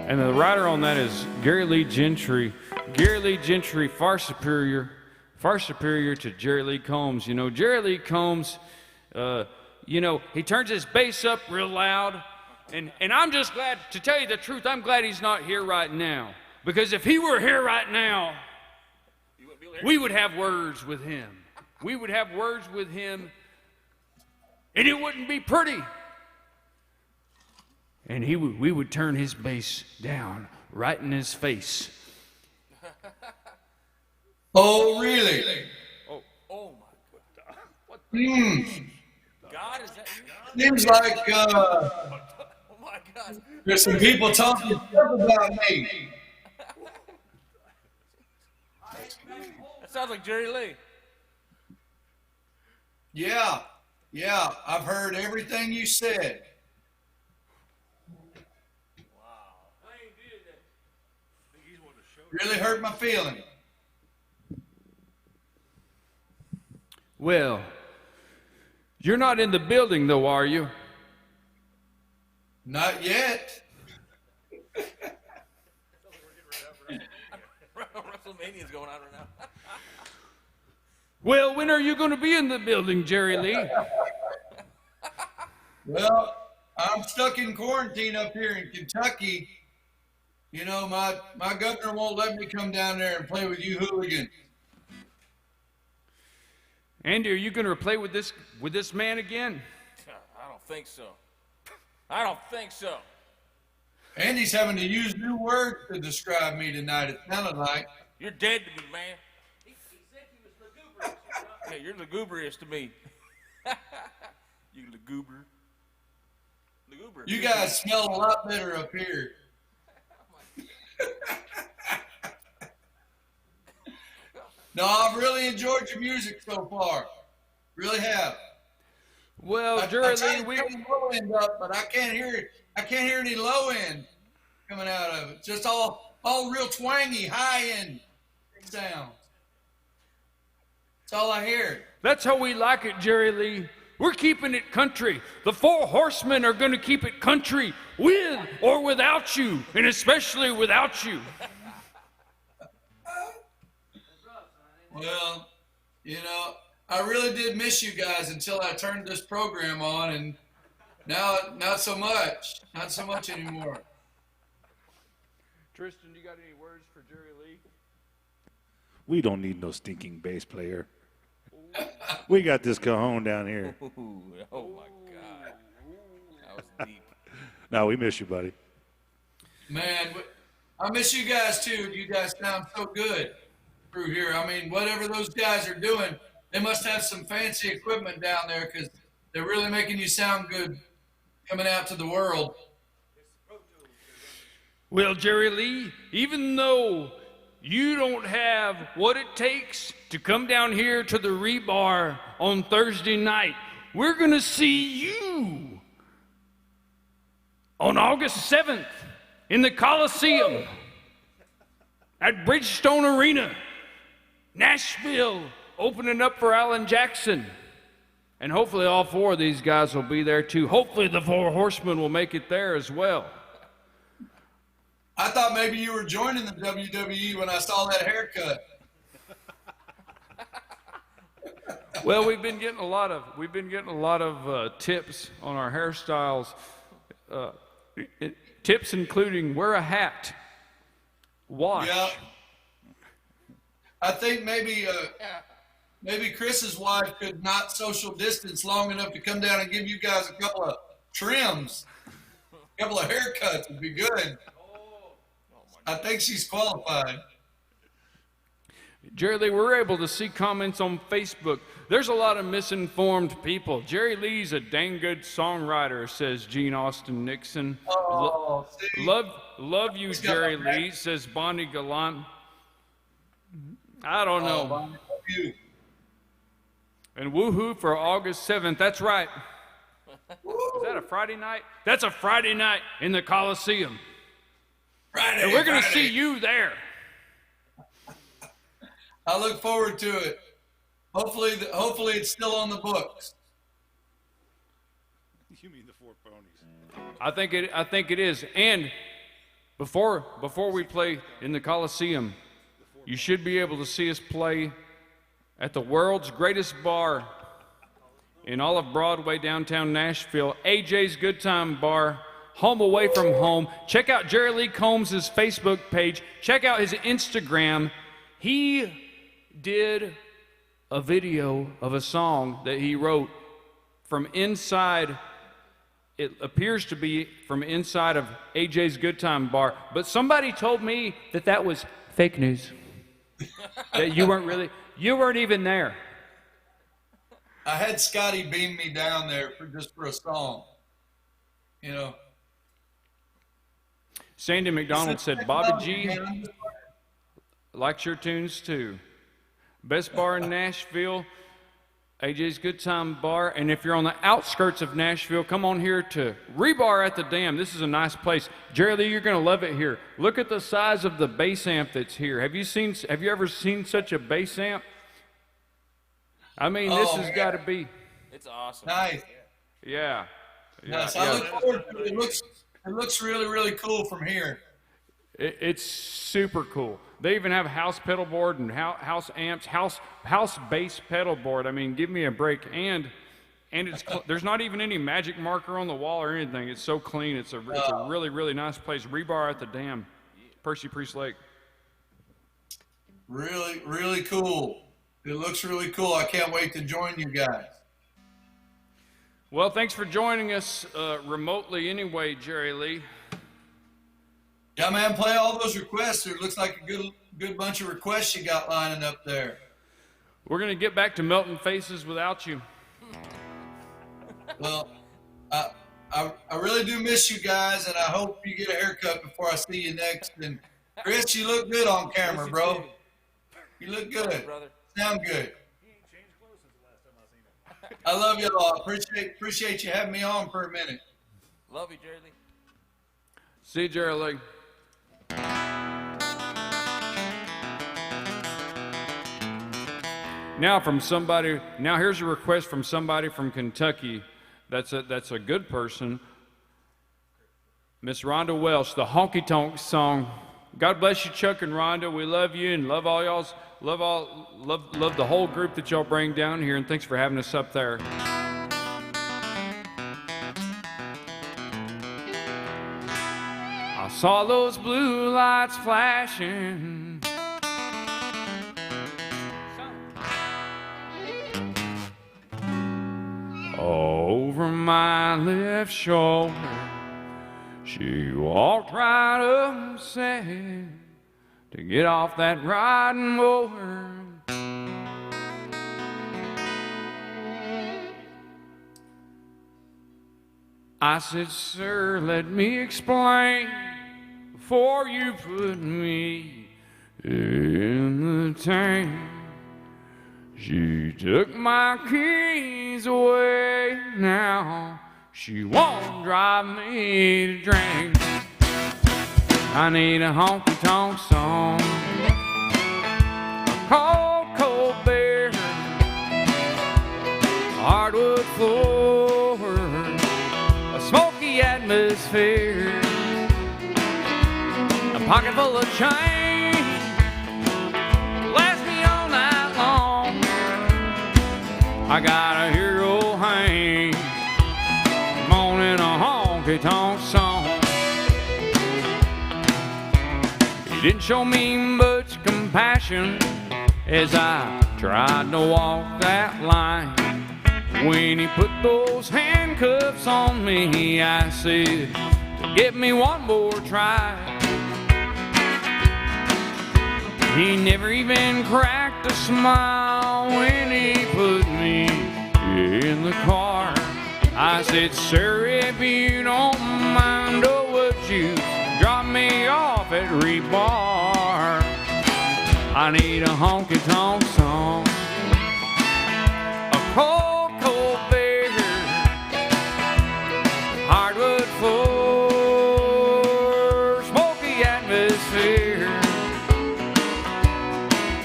And the writer on that is Gary Lee Gentry. Gary Lee Gentry, far superior to Jerry Lee Combs. You know, Jerry Lee Combs, he turns his bass up real loud. And I'm just glad, to tell you the truth, I'm glad he's not here right now. Because if he were here right now, we would have words with him. We would have words with him, and it wouldn't be pretty. And we would turn his bass down right in his face.
Oh, really?
Oh my God. What God, is that you?
Seems like
Oh my God.
there's some people talking stuff about me.
That sounds like Jerry Lee.
Yeah, I've heard everything you said. Really hurt my feeling.
Well, you're not in the building, though, are you?
Not yet.
WrestleMania's going on right now.
Well, when are you going to be in the building, Jerry Lee?
Well, I'm stuck in quarantine up here in Kentucky. You know, my governor won't let me come down there and play with you hooligans.
Andy, are you going to play with this man again?
I don't think so. I don't think so.
Andy's having to use new words to describe me tonight, it sounded like.
You're dead to me, man. He said he was lugubrious. Yeah, you're lugubrious to me. You luguber. Lugubrious.
You guys smell a lot better up here. No, I've really enjoyed your music so far. Really have.
Well,
I
Jerry
tried
Lee,
to
we
turn the low end up, but I can't hear it. I can't hear any low end coming out of it. Just all real twangy, high end sounds. That's all I hear.
that's how we like it, Jerry Lee. We're keeping it country. The four horsemen are going to keep it country with or without you, and especially without you.
Well, you know, I really did miss you guys until I turned this program on, and now not so much. Not so much anymore.
Tristan, you got any words for Jerry Lee?
We don't need no stinking bass player. We got this cajon down here.
Ooh, oh my God. That was deep.
No, we miss you, buddy.
Man, I miss you guys too. You guys sound so good through here. I mean, whatever those guys are doing, they must have some fancy equipment down there because they're really making you sound good coming out to the world.
Well, Jerry Lee, even though you don't have what it takes to come down here to the Rebar on Thursday night, we're going to see you on August 7th in the Coliseum at Bridgestone Arena, Nashville, opening up for Alan Jackson. And hopefully all four of these guys will be there too. Hopefully the four horsemen will make it there as well.
I thought maybe you were joining the WWE when I saw that haircut.
Well, we've been getting a lot of tips on our hairstyles. Tips including wear a hat, wash.
Yeah. I think maybe Chris's wife could not social distance long enough to come down and give you guys a couple of trims, a couple of haircuts would be good. I think she's qualified.
Jerry Lee, we're able to see comments on Facebook. There's a lot of misinformed people. Jerry Lee's a dang good songwriter, says Gene Austin Nixon.
Oh, see?
Love you, Jerry Lee, says Bonnie Gallant. I don't know.
Bonnie, love you.
And woohoo for August 7th. That's right. Is that a Friday night? That's a Friday night in the Coliseum.
Friday,
And we're going to
Friday.
see you there.
I look forward to it. Hopefully it's still on the books.
You mean the Four Ponies?
I think it is. And before we play in the Coliseum, you should be able to see us play at the world's greatest bar in all of Broadway, downtown Nashville, AJ's Good Time Bar, home away from home. Check out Jerry Lee Combs' Facebook page. Check out his Instagram. He did a video of a song that he wrote from inside. It appears to be from inside of AJ's Good Time Bar, but somebody told me that that was fake news. That you weren't even there.
I had Scotty beam me down there for a song. You know.
Sandy McDonald said, Bobby G likes your tunes too. Best bar in Nashville. AJ's Good Time Bar. And if you're on the outskirts of Nashville, come on here to Rebar at the Dam. This is a nice place. Jerry Lee, you're going to love it here. Look at the size of the bass amp that's here. Have you ever seen such a bass amp? I mean, this has got to be.
It's awesome.
Nice.
Yeah.
Nice. I look forward to it. It looks really, really cool from here.
It's super cool. They even have house pedal board and house amps, house bass pedal board. I mean, give me a break. And it's there's not even any magic marker on the wall or anything. It's so clean. It's a really, really nice place. Rebar at the Dam, Percy Priest Lake.
Really, really cool. It looks really cool. I can't wait to join you guys.
Well, thanks for joining us remotely anyway, Jerry Lee.
Yeah, man, play all those requests. It looks like a good bunch of requests you got lining up there.
We're going to get back to melting faces without you.
Well, I really do miss you guys, and I hope you get a haircut before I see you next. And Chris, you look good on camera, bro. You look good.
Brother.
Sound good. I love you all. Appreciate you having me on for a minute.
Love you, Jerry Lee.
See you, Jerry Lee. Now here's a request from somebody from Kentucky. That's a good person. Miss Rhonda Welsh, the Honky Tonk song. God bless you, Chuck and Rhonda. We love you and love all y'all's love the whole group that y'all bring down here, and thanks for having us up there. I saw those blue lights flashing. Over my left shoulder, she walked right up and said to get off that riding mower. I said, sir, let me explain before you put me in the tank. She took my keys away now. She won't drive me to drink. I need a honky-tonk song, a cold, cold beer, hardwood floor, a smoky atmosphere, a pocket full of change, last me all night long. I got a hero hang, moaning a honky-tonk song. He didn't show me much compassion as I tried to walk that line. When he put those handcuffs on me, I said, give me one more try. He never even cracked a smile when he put me in the car. I said, sir, if you don't mind, oh, would you drop me off at Rebar? I need a honky-tonk song, a cold, cold beer, hardwood floor, smoky atmosphere,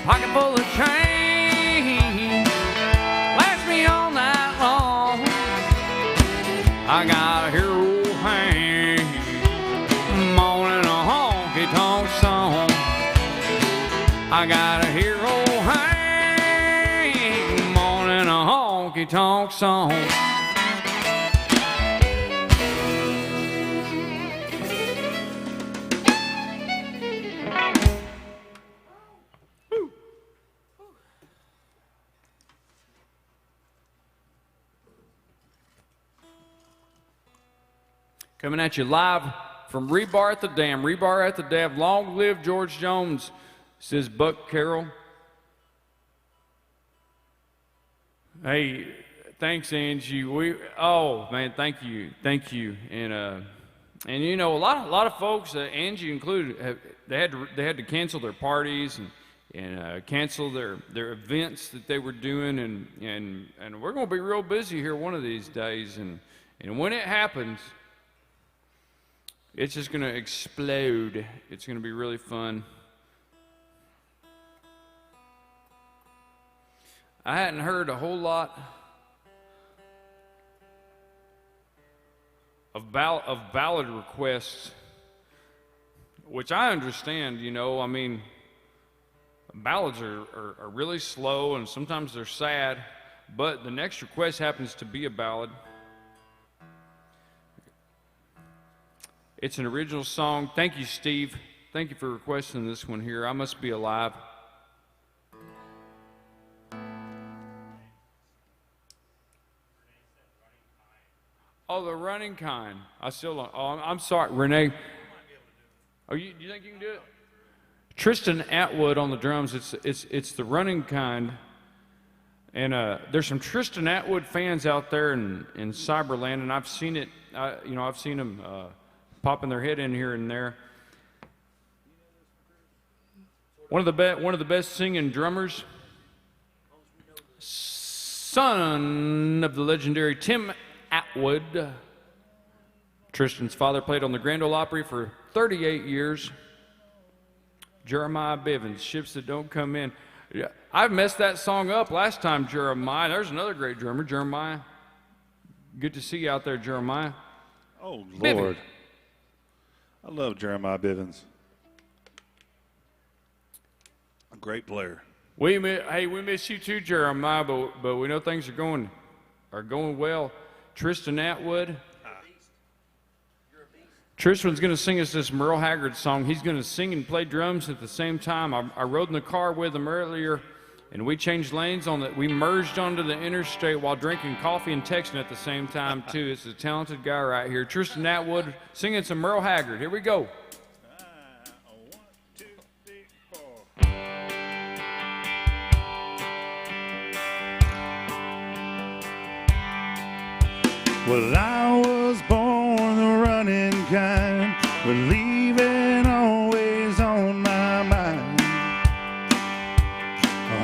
pocket full of change, last me all night long. I got a hero hang, moaning a honky-tonk song. I got a hero hang, moaning a honky-tonk song. Coming at you live from Rebar at the Dam. Rebar at the Dam. Long live George Jones, says Buck Carroll. Hey, thanks, Angie. Oh man, thank you. And you know, a lot of folks, Angie included, they had to cancel their parties, cancel their events that they were doing, and we're going to be real busy here one of these days, and when it happens, it's just going to explode. It's going to be really fun. I hadn't heard a whole lot of ballad requests, which I understand, you know. I mean, ballads are really slow and sometimes they're sad, but the next request happens to be a ballad. It's an original song. Thank you, Steve. Thank you for requesting this one here. I Must Be Alive. Oh, the running kind. I still don't. Oh, I'm sorry, Renee. Oh, you think you can do it? Tristan Atwood on the drums. It's the running kind. And there's some Tristan Atwood fans out there in Cyberland, and I've seen it. I've seen them popping their head in here and there. One of the best singing drummers, son of the legendary Tim Atwood. Tristan's father played on the Grand Ole Opry for 38 years. Jeremiah Bivens, Ships That Don't Come In. Yeah, I messed that song up last time, Jeremiah. There's another great drummer, Jeremiah. Good to see you out there, Jeremiah.
Oh, Lord.
Bivens.
I love Jeremiah Bivens. A great player.
We miss you too, Jeremiah, but we know things are going well. Tristan Atwood. Tristan's going to sing us this Merle Haggard song. He's going to sing and play drums at the same time. I rode in the car with him earlier, and we changed lanes we merged onto the interstate while drinking coffee and texting at the same time, too. It's a talented guy right here. Tristan Atwood singing some Merle Haggard. Here we go.
1, 2, 3, 4. Well, I was born the running kind, but leaving always on my mind.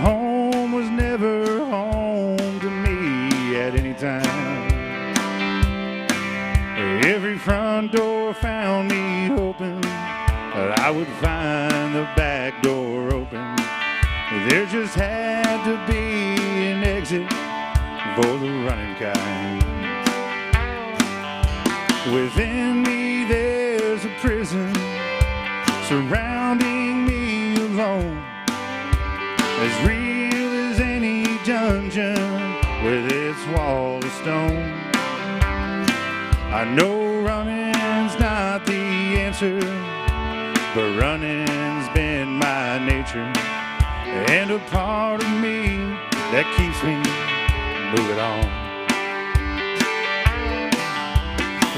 Home was never home to me at any time. Every front door found me hoping that I would find the back door open. There just had to be an exit for the running kind. Within me there's a prison surrounding me alone, as real as any dungeon with its wall of stone. I know running's not the answer, but running's been my nature, and a part of me that keeps me moving on.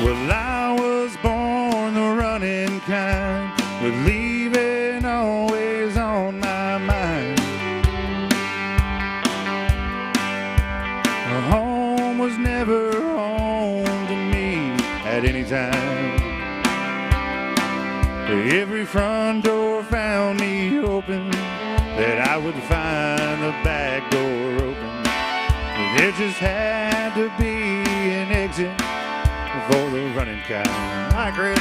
Well, I was born the running kind, with leaving always on my mind. Home was never home to me at any time. Every front door found me hoping that I would find the back door open. There just had to be an exit for the running kind. Hi, Chris.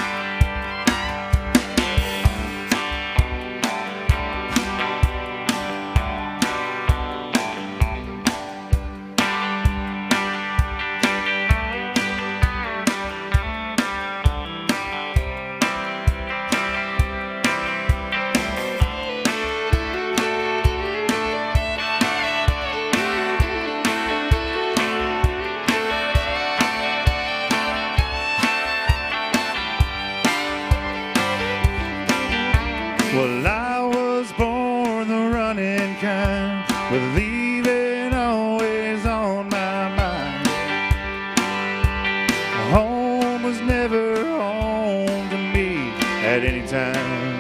Well, I was born the running kind, with leaving always on my mind. Home was never home to me at any time.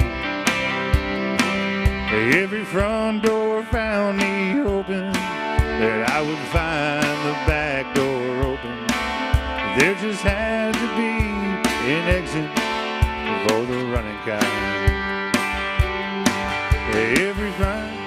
Every front door found me hoping that I would find the back door open. There just had to be an exit for the running kind. Every front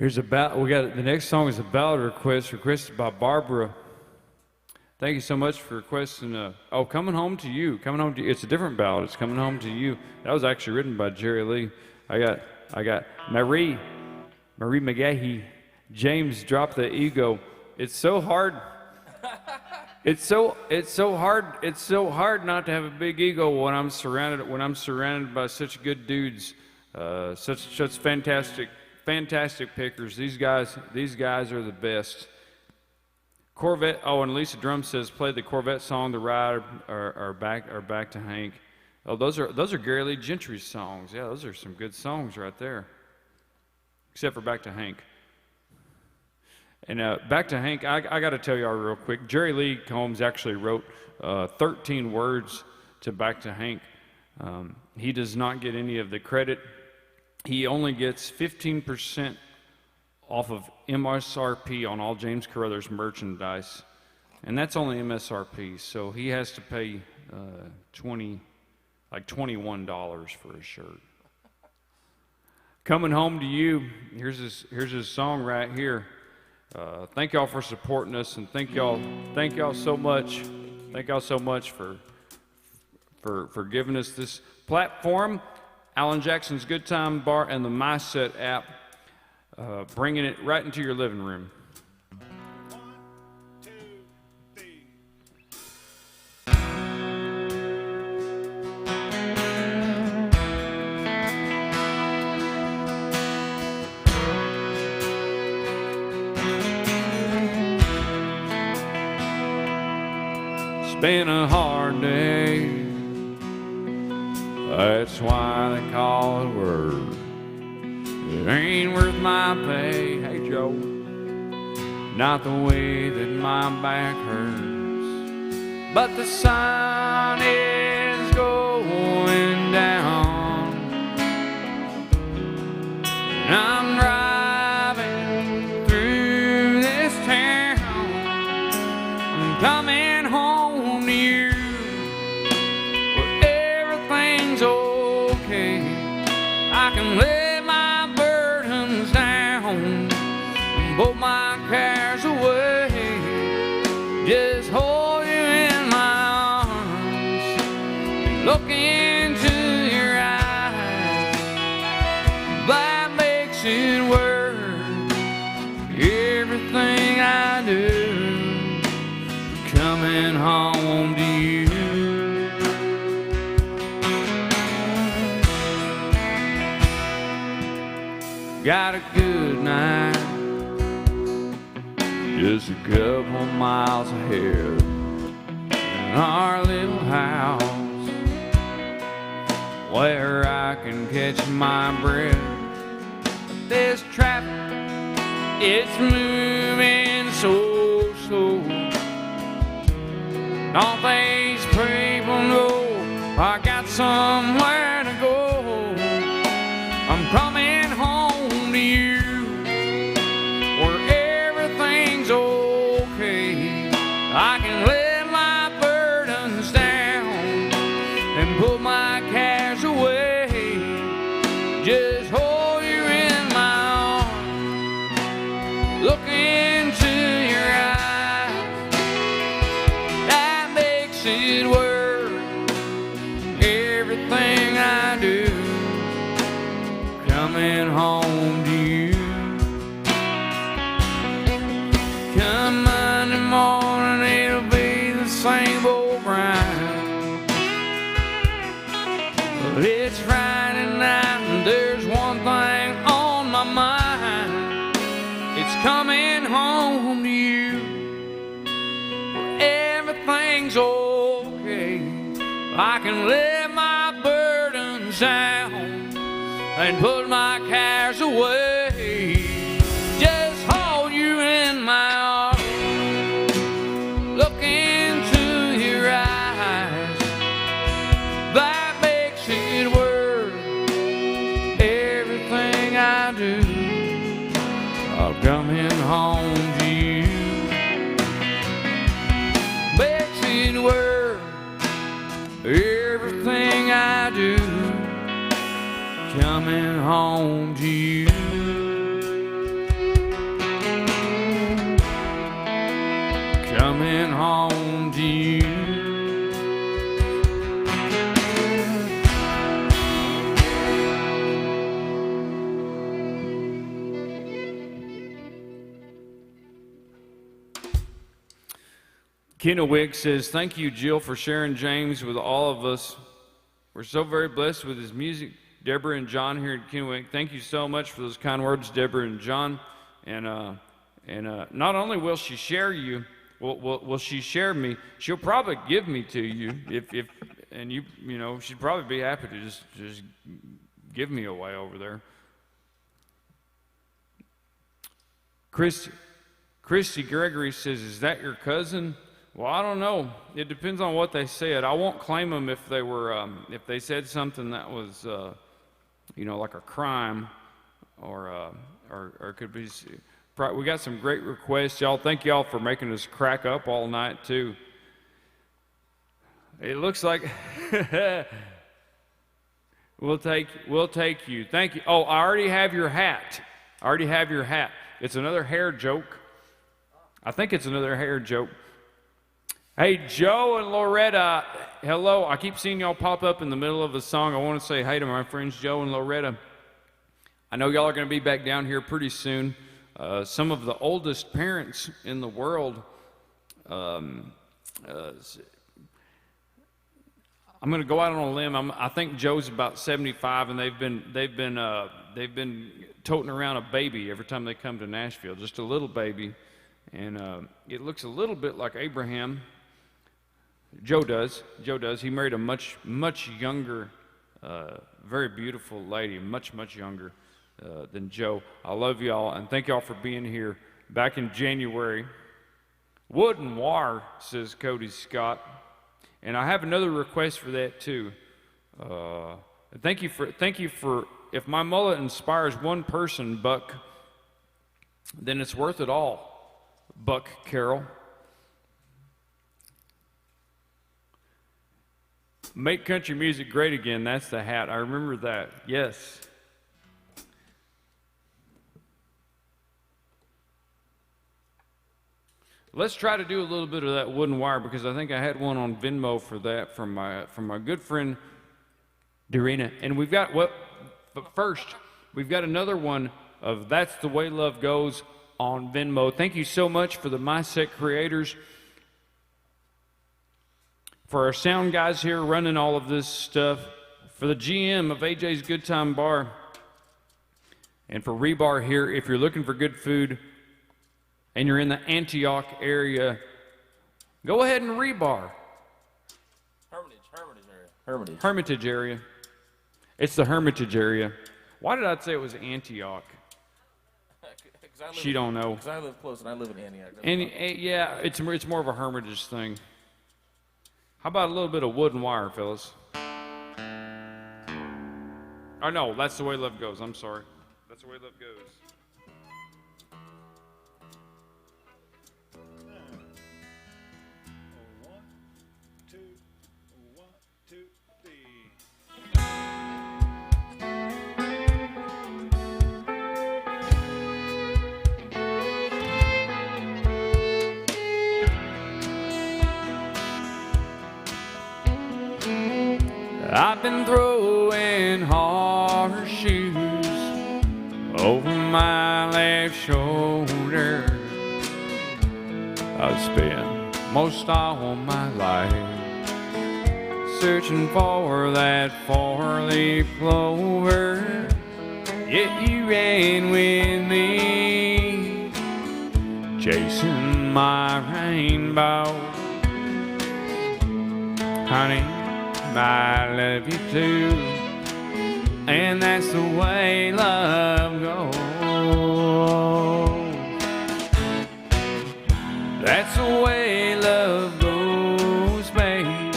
Here's we got the next song is a ballad requested by Barbara. Thank you so much for requesting. Coming Home to You. Coming Home to You. It's a different ballad. It's Coming Home to You. That was actually written by Jerry Lee. I got Marie McGahee. James, Drop the Ego. It's so hard. It's so hard not to have a big ego when I'm surrounded by such good dudes, such fantastic pickers. These guys are the best. Corvette. Oh, and Lisa Drum says play the Corvette song, The Ride, or back to Hank. Oh, those are Gary Lee Gentry's songs. Yeah, those are some good songs right there. Except for Back to Hank. And Back to Hank, I got to tell y'all real quick. Jerry Lee Combs actually wrote 13 words to Back to Hank. He does not get any of the credit. He only gets 15% off of MSRP on all James Carothers merchandise, and that's only MSRP. So he has to pay $21 for a shirt. Coming Home to You. Here's his song right here. Thank y'all for supporting us, and thank y'all so much. Thank y'all so much for giving us this platform. Alan Jackson's Good Time Bar and the MySet app, bringing it right into your living room. It's been a hard day. That's why they call it work. It ain't worth my pay. Hey, Joe. Not the way that my back hurts. But the sun is going down. And I'm driving through this town. I'm coming home to you. I can lay my burdens down and put my cares away. Just hold you in my arms, look into your eyes. That makes it worth everything I do. Coming home to you. Got a good night, just a couple miles ahead in our little house, where I can catch my breath. This traffic, it's moving so slow. Don't these people know I got somewhere to go? I'm coming home to you, where everything's okay. I can let my burdens down and put my cares away. Just hold you in my arms, look into your eyes. That makes it worth everything I do. Coming home to you. Come Monday morning, it'll be the same old grind. But it's Friday night and there's one thing on my mind. It's coming home to you, where everything's okay. I can let my burdens down and put my cares away. Just hold you in my arms, look into your eyes. That makes it worth everything I do. I'm coming home to you. Makes it worth everything I do. Coming home to you. coming home to you. Kennewick says, thank you, Jill, for sharing James with all of us. We're so very blessed with his music. Deborah and John here at Kennewick, thank you so much for those kind words, Deborah and John. And not only will she share you, will she share me, she'll probably give me to you. And you know, she'd probably be happy to just give me away over there. Christy Gregory says, is that your cousin? Well, I don't know. It depends on what they said. I won't claim them if they were, if they said something that was, you know, like a crime, or could be. We got some great requests, y'all. Thank y'all for making us crack up all night too. It looks like we'll take you. Thank you. Oh, I already have your hat. It's another hair joke. I think it's another hair joke. Hey, Joe and Loretta, hello. I keep seeing y'all pop up in the middle of a song. I want to say hey to my friends Joe and Loretta. I know y'all are going to be back down here pretty soon. Some of the oldest parents in the world. I'm going to go out on a limb. I think Joe's about 75, and they've been toting around a baby every time they come to Nashville, just a little baby, and it looks a little bit like Abraham. Joe does. He married a much younger, very beautiful lady, much younger than Joe. I love y'all, and thank y'all for being here back in January. Wood and wire, says Cody Scott. And I have another request for that too. Thank you for, if my mullet inspires one person, Buck, then it's worth it all, Buck Carroll. Make country music great again, that's the hat. I remember that, yes. Let's try to do a little bit of that wooden wire, because I think I had one on Venmo for that from my good friend Darina. And we've got but first we've got another one of That's the Way Love Goes on Venmo. Thank you so much for the MySet creators, for our sound guys here running all of this stuff, for the GM of AJ's Good Time Bar, and for Rebar here. If you're looking for good food and you're in the Antioch area, go ahead and Rebar. Hermitage area. It's the Hermitage area. Why did I say it was Antioch? She don't know.
Because I live close and I live in Antioch.
Yeah, it's more of a Hermitage thing. How about a little bit of wood and wire, fellas? Oh, no, That's the Way Love Goes. I'm sorry. That's the Way Love Goes. I've been throwing horseshoes over my left shoulder. I've spent most all my life searching for that four-leaf clover, yet you ran with me, chasing my rainbow. Honey, I love you too, and that's the way love goes. That's the way love goes, babe.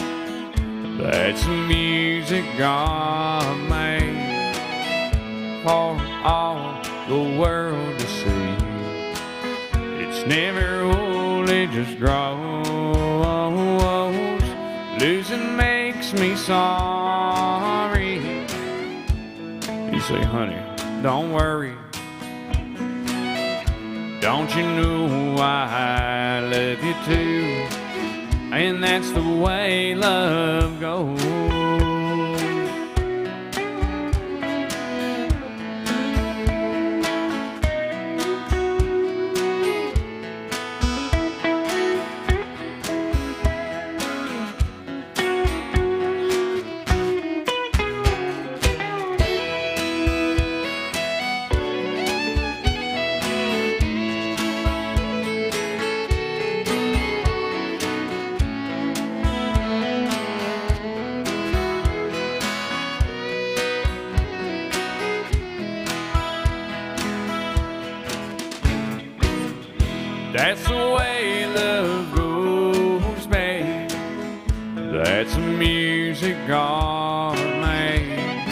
That's the music God made for all the world to see. It's never old, it just grows. Losing makes me sorry. You say, honey, don't worry. Don't you know I love you too? And that's the way love goes. That's the way love goes, babe. That's the music God made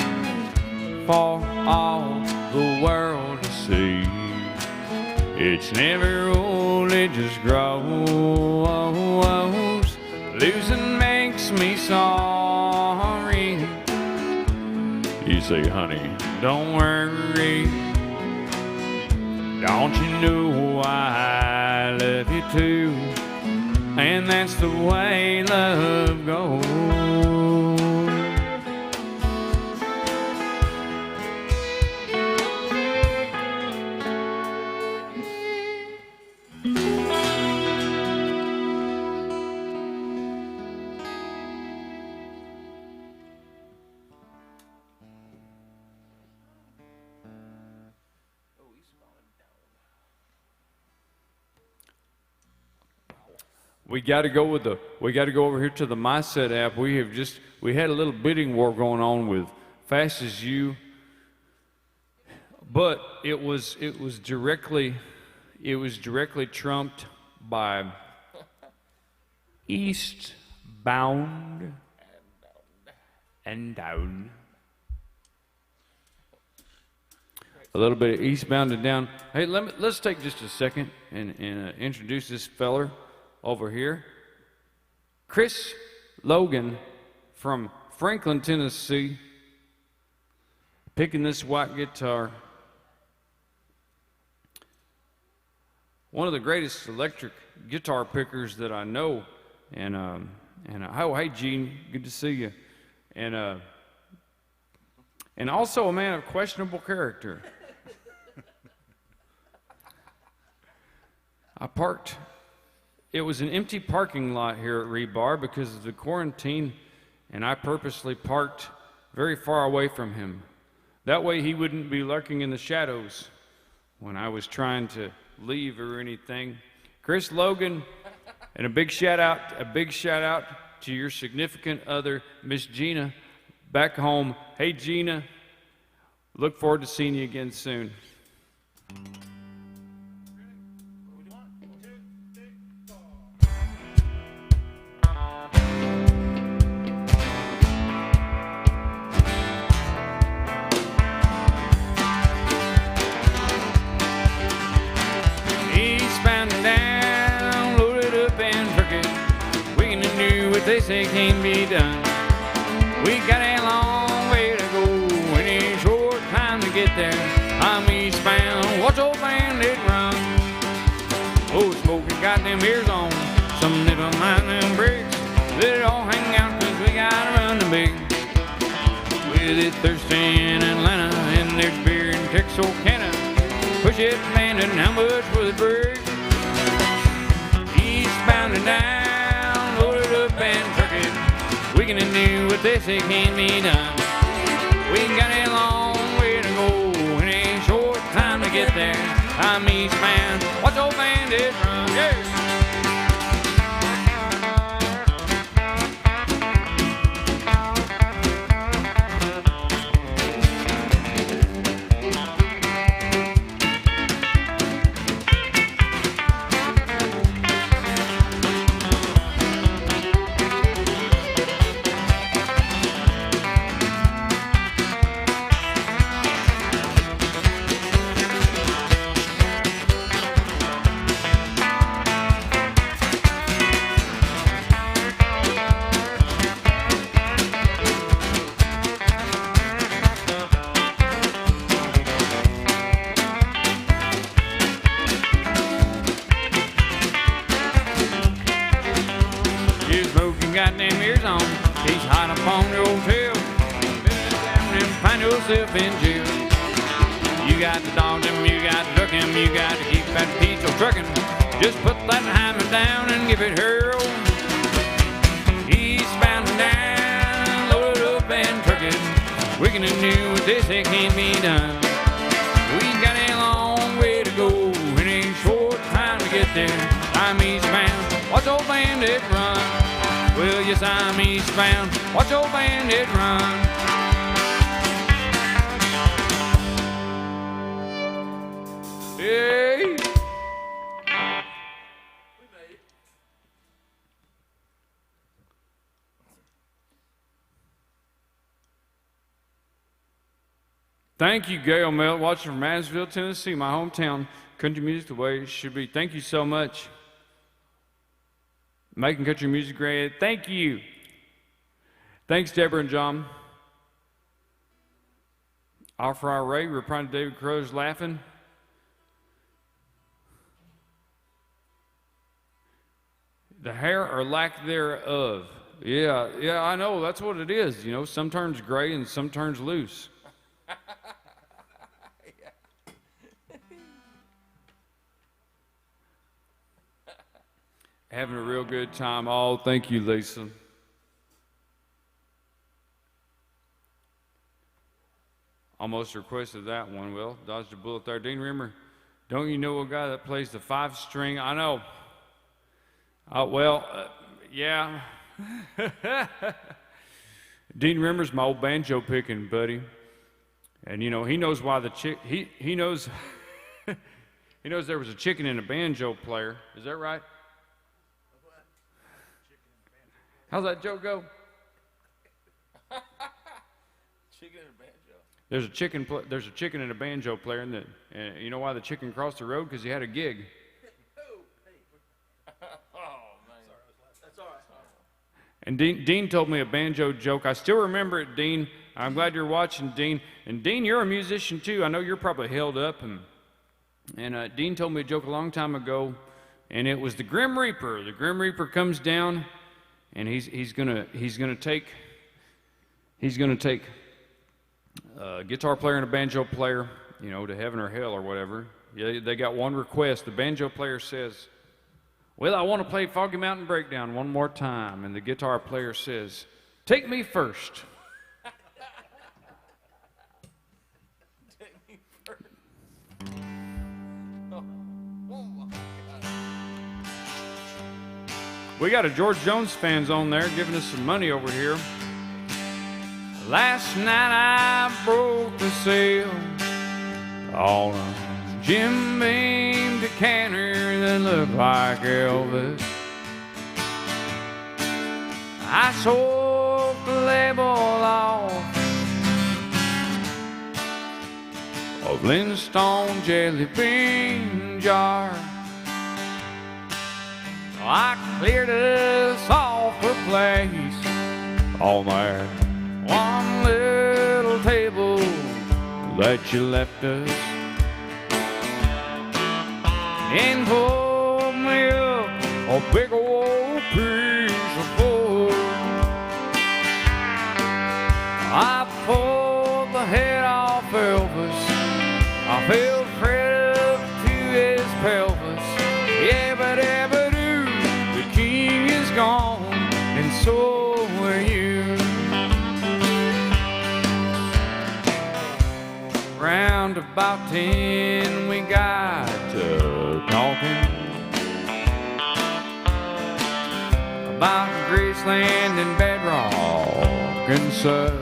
for all the world to see. It's never old, it just grows. Losing makes me sorry. You say, honey, don't worry. Don't you know I love you too? And that's the way love goes. We got to go over here to the MySet app. We had a little bidding war going on with Fast As You, but it was directly trumped by Eastbound and Down. A little bit of Eastbound and Down. Hey, let's take just a second and introduce this feller over here. Chris Logan from Franklin, Tennessee, picking this white guitar. One of the greatest electric guitar pickers that I know. And oh, hey Gene, good to see you. And also a man of questionable character. It was an empty parking lot here at Rebar because of the quarantine, and I purposely parked very far away from him. That way he wouldn't be lurking in the shadows when I was trying to leave or anything. Chris Logan, and a big shout out to your significant other, Miss Gina, back home. Hey Gina, look forward to seeing you again soon. They say can't be done. We got a long way to go and a short time to get there. I'm eastbound, watch old bandit run. Oh, Smokey got them ears on, some never mind them bricks. Let it all hang out cause we gotta run the big. With it thirsty in Atlanta and there's beer in Texarkana. Push it, bandit, and how much will it break? Eastbound and down. And crooked, we can do what they say can't be done. We got a long way to go and a short time to get there. I'm eastbound, watch old bandit run. Yeah. on. He's hot up on your tail. Better down and find yourself in jail. You got to dog him, you got to duck him, you got to keep that pistol trucking. Just put that hammer down and give it hurl. Eastbound and down, load it up and truck it. We can do with this, it can't be done. We got a long way to go and a short time to get there. I'm eastbound, watch old bandit run. Well, yes, I'm eastbound, watch old bandit run. Hey. Thank you, Gail Melt, watching from Mansville, Tennessee, my hometown. Country music the way it should be. Thank you so much. Making country music great. Thank you. Thanks, Deborah and John. Offer our Ray, we're proud of David Crow's laughing. The hair or lack thereof. Yeah, I know, that's what it is. You know, some turns gray and some turns loose. Having a real good time. Oh, thank you, Lisa. Almost requested that one. Well, dodged a bullet there. Dean Rimmer, don't you know a guy that plays the 5-string? I know. Yeah. Dean Rimmer's my old banjo picking buddy. And you know, he knows why the he knows he knows there was a chicken in a banjo player. Is that right? How's that joke go?
Chicken and a banjo.
There's a chicken and a banjo player, and you know why the chicken crossed the road? Because he had a gig.
That's all right.
And Dean told me a banjo joke. I still remember it, Dean. I'm glad you're watching, Dean. And Dean, you're a musician too. I know you're probably held up. And Dean told me a joke a long time ago, and it was the Grim Reaper. The Grim Reaper comes down, and he's gonna take a guitar player and a banjo player, you know, to heaven or hell or whatever. Yeah, they got one request. The banjo player says, "Well, I want to play Foggy Mountain Breakdown one more time." And the guitar player says, "Take me first."
Take me first. Oh my God.
We got a George Jones fans on there giving us some money over here. Last night I broke the seal on a Jim Beam decanter that looked like Elvis. I soaked the label off of Flintstone jelly bean jar. I cleared us off a place on that one little table that you left us, and pulled me up a big old piece of wood. I pulled the head off Elvis. I fell straight up to his pelvis. Yeah, but do, the king is gone, and so are you. Round about 10 we got to talking about Graceland and Bedrock and such.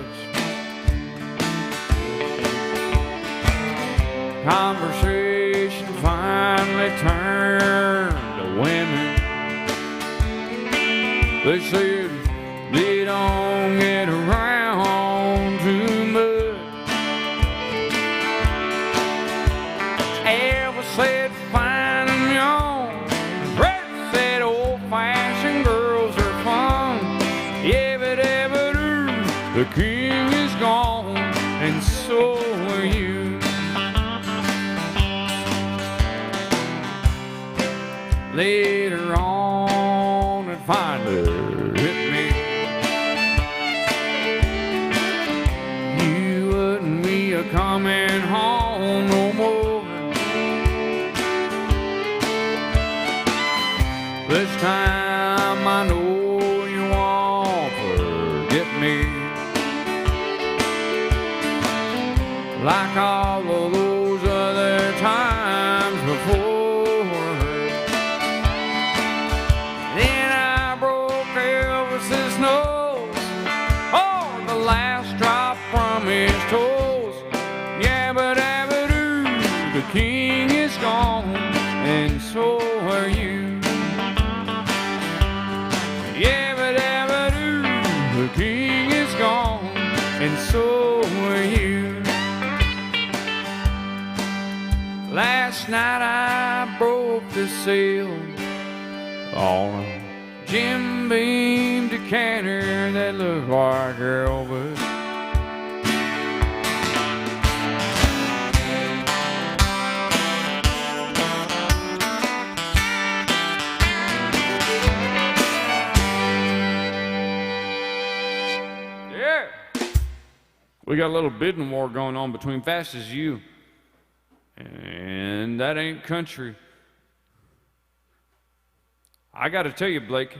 Conversation finally turned to women. They said they don't get around too much. Elvis said fine and young. Brett said old-fashioned girls are fun. Yeah, but the king is gone, and so are you. Later on, it finally hit me. coming home no more. This time I know you won't forget me, like all of those other times before. Then I broke Elvis's nose, oh, the last drop from his toes. Yabba dabba doo, the king is gone, and so are you. Yabba dabba doo, the king is gone, and so are you. Last night I broke the seal on a Jim Beam decanter that looked like Elvis. Yeah. We got a little bidding war going on between Fast as You and That Ain't Country. I got to tell you, Blake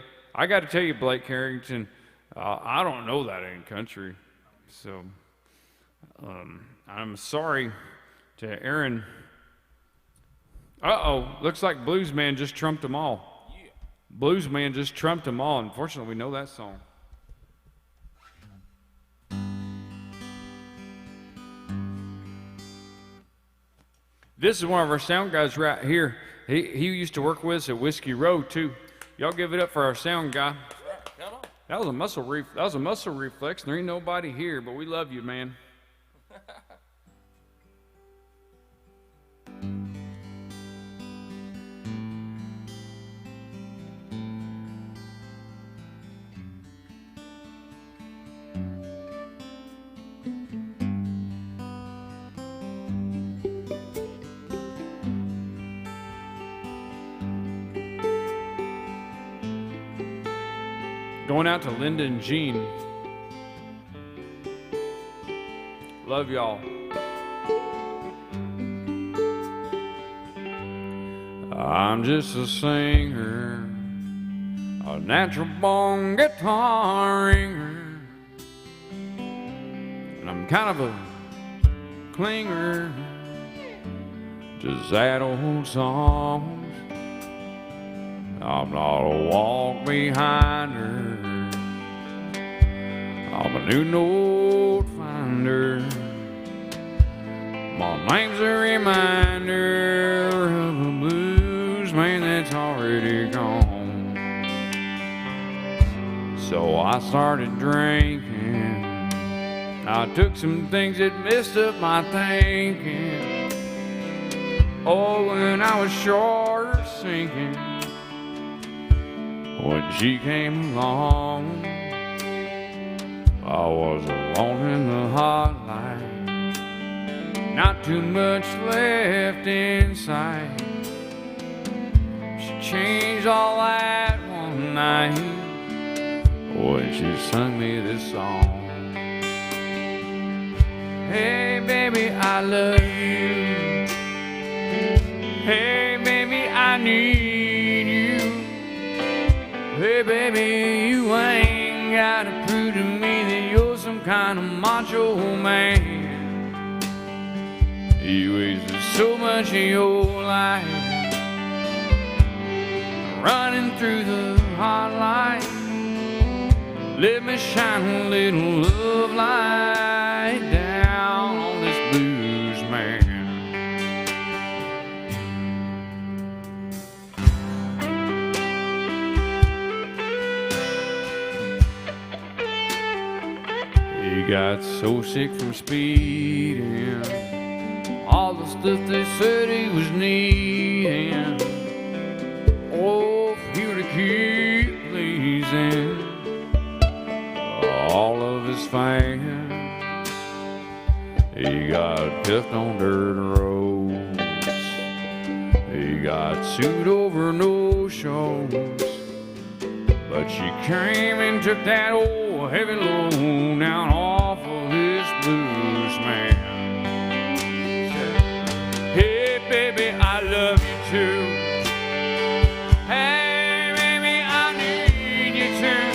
Harrington, I don't know That Ain't Country. So I'm sorry to Aaron. Looks like Blues Man just trumped them all. Yeah. Blues Man just trumped them all. Unfortunately, we know that song. This is one of our sound guys right here. He used to work with us at Whiskey Row too. Y'all give it up for our sound guy. That was a muscle reflex. There ain't nobody here, but we love you, man. Going out to Linda and Jean. Love y'all. I'm just a singer, a natural born guitar ringer, and I'm kind of a clinger to sad old songs. I'm not a walk behind her, I'm a new note finder. My name's a reminder of a blues man that's already gone. So I started drinking, I took some things that messed up my thinking. Oh, when I was short of sinking, when she came along, I was alone in the hot light, not too much left inside. She changed all that one night when she sung me this song. Hey baby, I love you. Hey baby, I need you. Hey baby, you ain't gotta prove to me that you're some kind of macho man. You wasted so much of your life running through the hot light. Let me shine a little love light down on this blues man. He got so sick from speeding, all the stuff they said he was needing. Oh, for you to keep pleasing all of his fans. He got cuffed on dirt roads, he got sued over no shows, but she came and took that old heavy load down off of this blues man. too. Hey, baby, I need you too.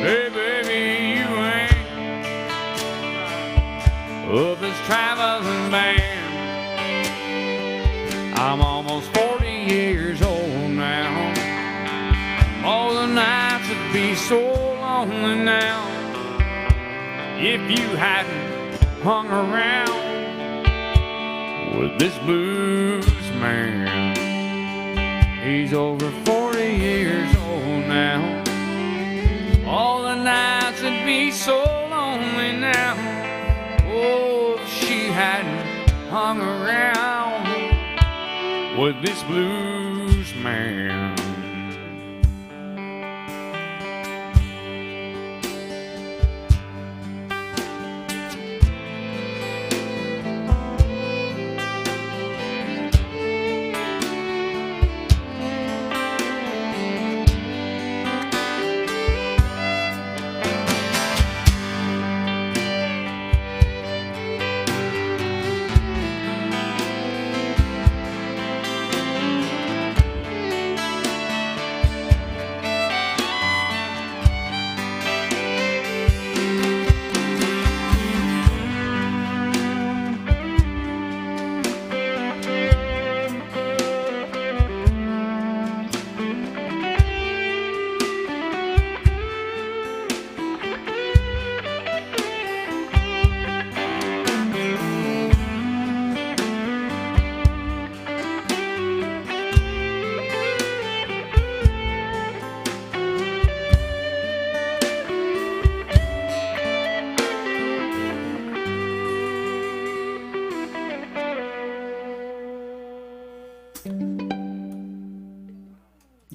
Hey, baby, you ain't of this traveling band. I'm almost 40 years old now. All the nights would be so lonely now if you hadn't hung around with this blues man. He's over 40 years old now. All the nights would be so lonely now. Oh, if she hadn't hung around with this blues man.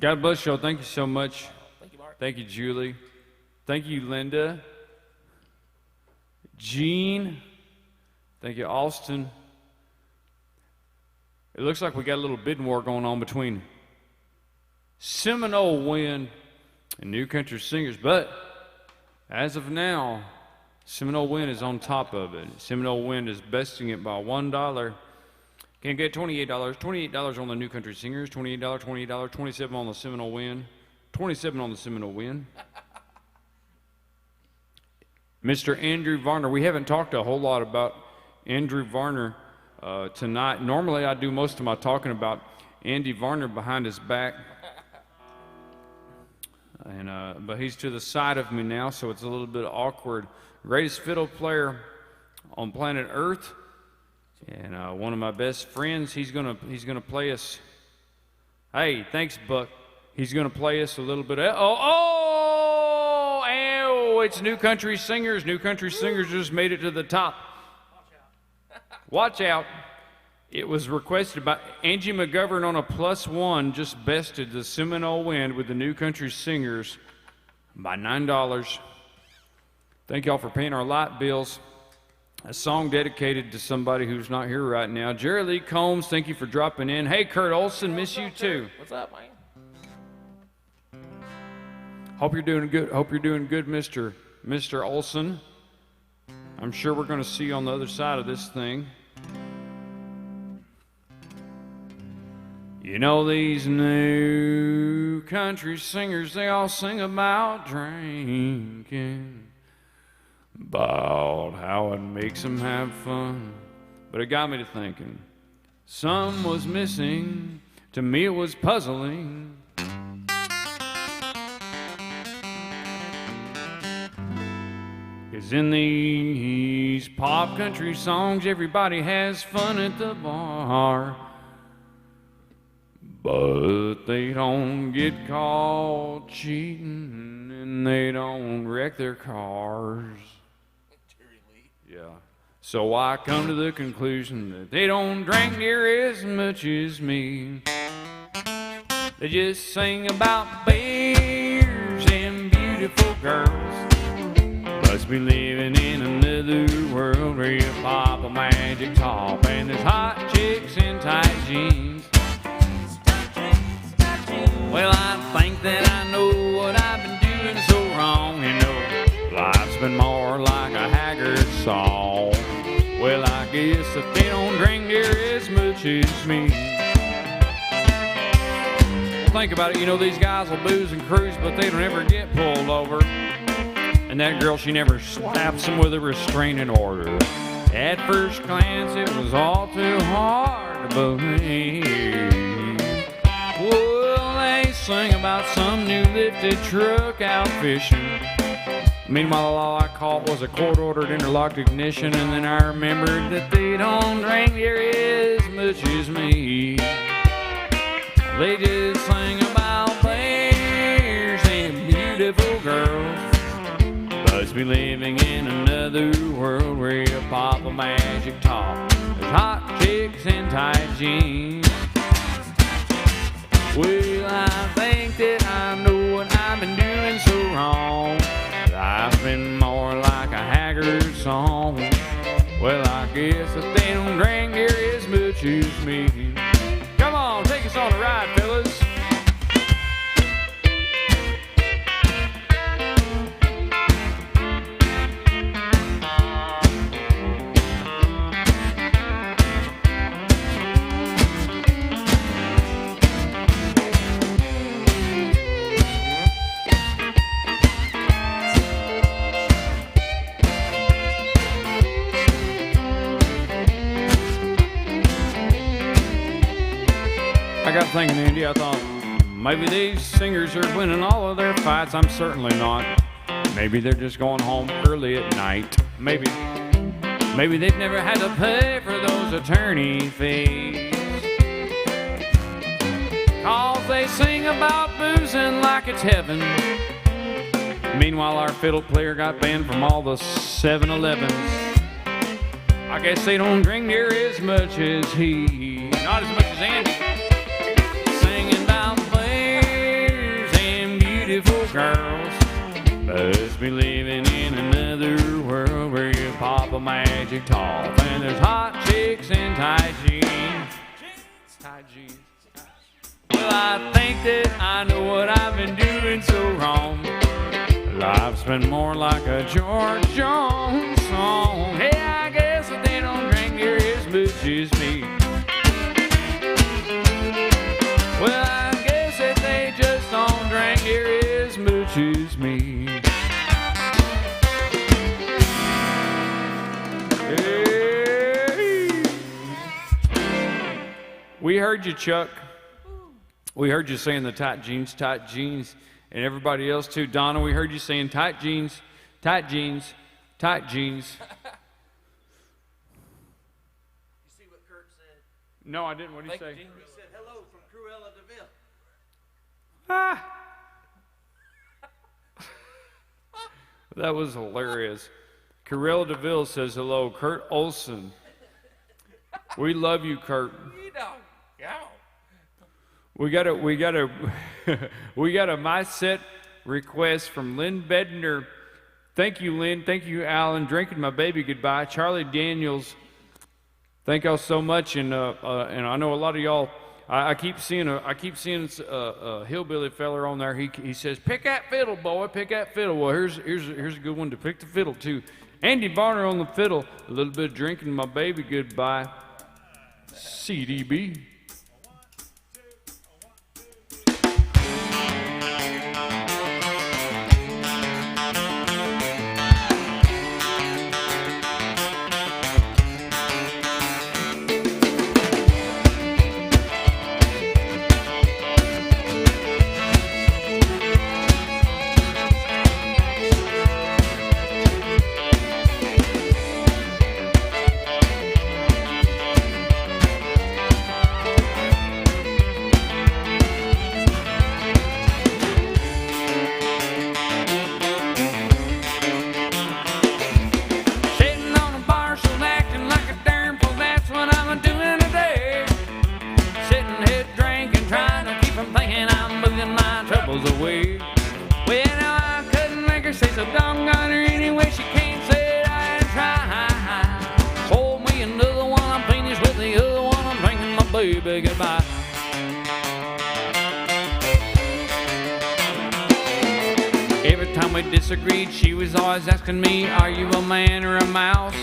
God bless y'all. Thank you so much.
Thank you, Mark.
Thank you, Julie. Thank you, Linda. Gene. Thank you, Austin. It looks like we got a little bidding war going on between Seminole Wind and New Country Singers, but as of now, Seminole Wind is on top of it. Seminole Wind is besting it by $1. Can get $28. $28 on the New Country Singers, $28, $28, $27 on the Seminole Wind, $27 on the Seminole Wind. Mr. Andrew Varner. We haven't talked a whole lot about Andrew Varner tonight. Normally I do most of my talking about Andy Varner behind his back. But he's to the side of me now, so it's a little bit awkward. Greatest fiddle player on planet Earth. And one of my best friends, he's gonna play us. Hey, thanks, Buck. He's gonna play us a little bit. It's New Country Singers. New Country Singers just made it to the top. Watch out. It was requested by Angie McGovern on a +1, just bested the Seminole Wind with the New Country Singers by $9. Thank y'all for paying our light bills. A song dedicated to somebody who's not here right now. Jerry Lee Combs, thank you for dropping in. Hey, Kurt Olson, miss you too.
What's up, man?
Hope you're doing good. Hope you're doing good, Mr. Olson. I'm sure we're going to see you on the other side of this thing. You know these new country singers, they all sing about drinking, about how it makes them have fun. But it got me to thinking, some was missing. To me it was puzzling. 'Cause in these pop country songs, everybody has fun at the bar, but they don't get caught cheating and they don't wreck their cars. Yeah. So I come to the conclusion that they don't drink near as much as me. They just sing about bears and beautiful girls. Must be living in another world where you pop a magic top and there's hot chicks in tight jeans. Well, I think that I know what I've been doing so wrong. You know, life's been more like a Haggard song. Well, I guess that they don't drink near as much as me. think about it, you know, these guys will booze and cruise, but they don't ever get pulled over. And that girl, she never slaps them with a restraining order. At first glance, it was all too hard to believe. Well, they sing about some new lifted truck out fishing. Meanwhile, all I caught was a court-ordered interlocked ignition, and then I remembered that they don't drink near as much as me. They just sing about bears and beautiful girls. Must be living in another world where you pop a magic top. There's hot chicks and tight jeans. Well, I think that I know what I've been doing so wrong. Life's been more like a Haggard song. Well, I guess that they don't drink near as much as me. Come on, take us on a ride, fellas. I got thinking, Andy, I thought maybe these singers are winning all of their fights. I'm certainly not. Maybe they're just going home early at night. Maybe they've never had to pay for those attorney fees. 'Cause they sing about boozing like it's heaven. Meanwhile, our fiddle player got banned from all the 7-Elevens. I guess they don't drink near as much as he. Not as much as Andy. Beautiful girls must be living in another world where you pop a magic top and there's hot chicks and tight jeans. Tight jeans. Well, I think that I know what I've been doing so wrong. Life's been more like a George Jones song. Hey, I guess that they don't drink near as much as me. Well, I guess that they just don't drink near as much as me. Hey. We heard you, Chuck. We heard you saying the tight jeans, and everybody else too. Donna, we heard you saying tight jeans, tight jeans, tight jeans.
You see what Kurt said?
No, I didn't. What did he say?
He said, hello from Cruella de Vil.
Ah. That was hilarious. Cruella de Vil says hello. Kurt Olson. We love you, Kurt.
You know, yeah.
We got a My Set request from Lynn Bedner. Thank you, Lynn. Thank you, Alan. Drinking my baby goodbye. Charlie Daniels. Thank y'all so much. And I know a lot of y'all. I keep seeing a hillbilly feller on there. He says, "Pick that fiddle, boy. Pick that fiddle." Well, here's a good one to pick the fiddle too. Andy Varner on the fiddle. A little bit of drinking my baby goodbye. CDB. Away. Well, now I couldn't make her say so doggone her anyway. She can't say it, I try. Told me another one, I'm finished with the other one. I'm drinking my baby goodbye. Every time we disagreed, she was always asking me, "Are you a man or a mouse?"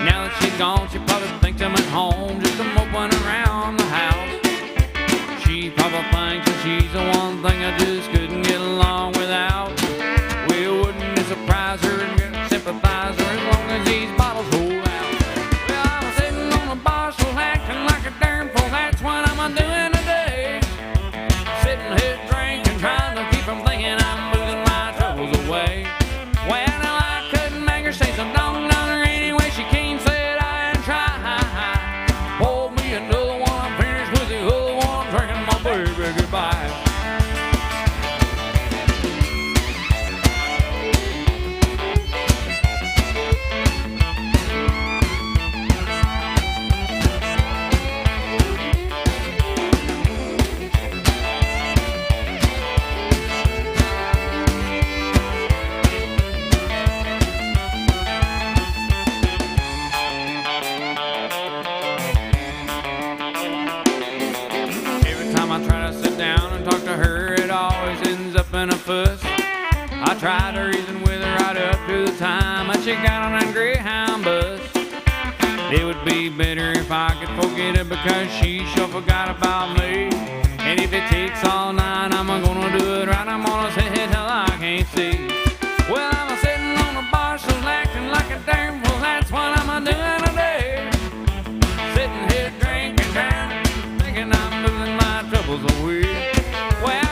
Now that she's gone, she probably thinks I'm at home, just a moping around the house. She probably thinks that she my baby goodbye. In a fuss. I tried to reason with her right up to the time that she got on that Greyhound bus. It would be better if I could forget it because she sure forgot about me. And if it takes all night, I'm gonna do it right. I'm gonna sit here till I can't see. Well, I'm sitting on the bar, so acting like a darn fool. That's what I'm doing today. Sitting here drinking, drowning, thinking I'm losing my troubles away. Well,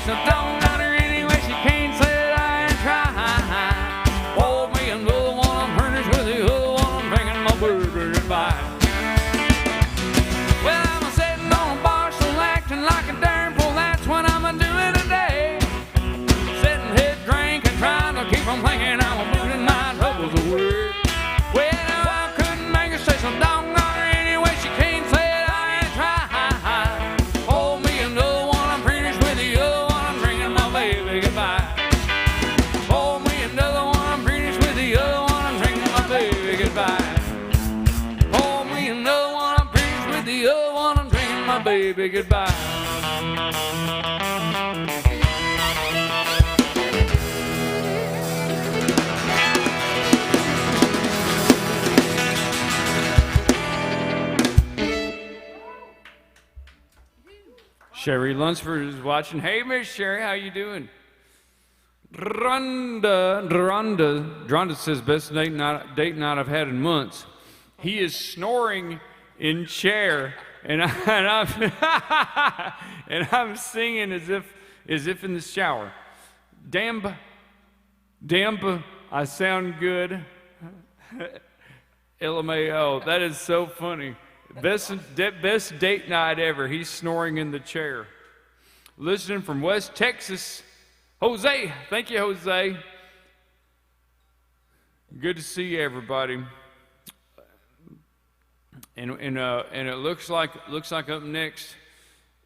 so don't got her anyway, she can't say that I ain't tried. Hold me another one, I'm furnished with the other one, I'm drinking my baby goodbye. Well, I'm sitting on a bar, so acting like a darn fool, that's what I'm doing today. Sitting here drinking, trying to keep from thinking I'm losing my troubles away. Well, I couldn't make her say so don't got her anyway, she can't say that I ain't tried. Hold me another one, I'm finished with the other one. Baby goodbye. Hold me another one, I'm finished with the other one, I'm drinking my baby goodbye. Hold me another one, I'm finished with the other one, I'm drinking my baby goodbye. Sherry Lunsford is watching. Hey, Miss Sherry, how you doing? Dronda says best date night I've had in months. He is snoring in chair, and I'm singing as if in the shower. Damn, I sound good. LMAO, that is so funny. Best date night ever. He's snoring in the chair. Listening from West Texas, Jose. Thank you, Jose. Good to see everybody. And it looks like up next.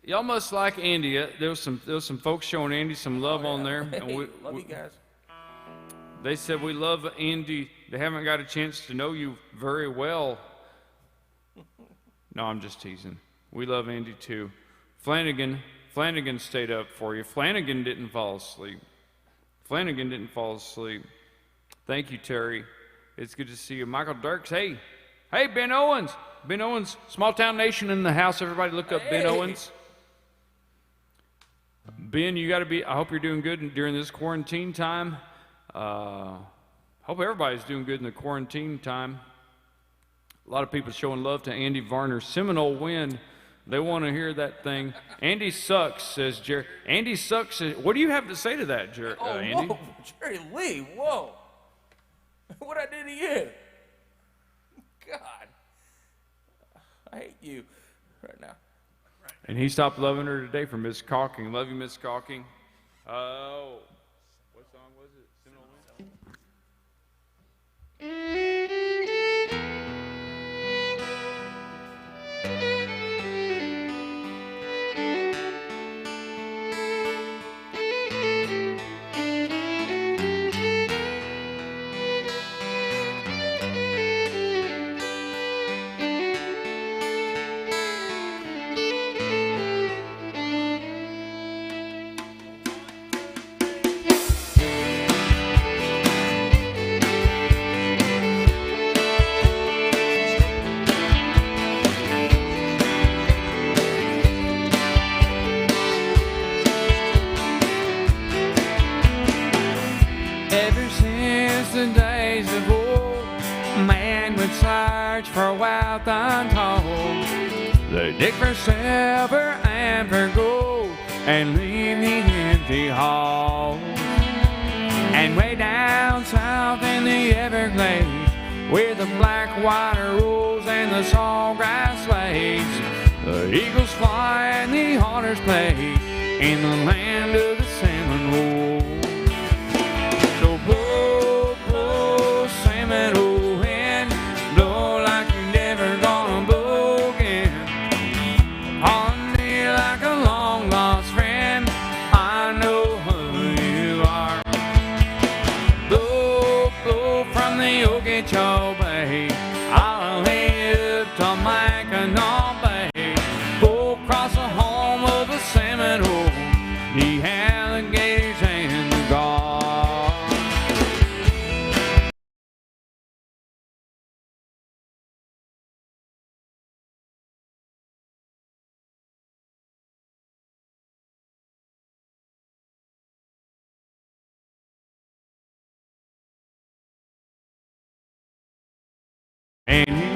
Y'all must like Andy. There was some folks showing Andy some love on there.
Hey,
And
love you guys.
They said we love Andy. They haven't got a chance to know you very well. No, I'm just teasing. We love Andy too. Flanagan stayed up for you. Flanagan didn't fall asleep. Thank you, Terry. It's good to see you. Michael Dirks, hey, Ben Owens. Ben Owens, Small Town Nation in the house. Everybody look up Ben Owens. Ben, you got to be, I hope you're doing good during this quarantine time. Hope everybody's doing good in the quarantine time. A lot of people showing love to Andy Varner. Seminole win. They want to hear that thing. Andy sucks, says Jerry. Andy sucks. What do you have to say to that, Andy?
Whoa, Jerry Lee, whoa. What'd I do to you? God. I hate you right now.
And he stopped loving her today for Miss Calking. Love you, Miss Calking. Oh. What song was it? Seminole win? For wealth untold, they dig for silver and for gold, and leave the empty halls. And way down south in the Everglades, where the black water rolls and the sawgrass waves, the eagles fly and waters play in the land of the Seminole. So blow, blow, Seminole wind, blow like you're never gonna blow again. On me like a long lost friend, I know who you are. Blow, blow from the Okeechobee Bay, I'll lay up to Mackinac Bay. Go across the home of the Seminole, the alligators and the gulls. And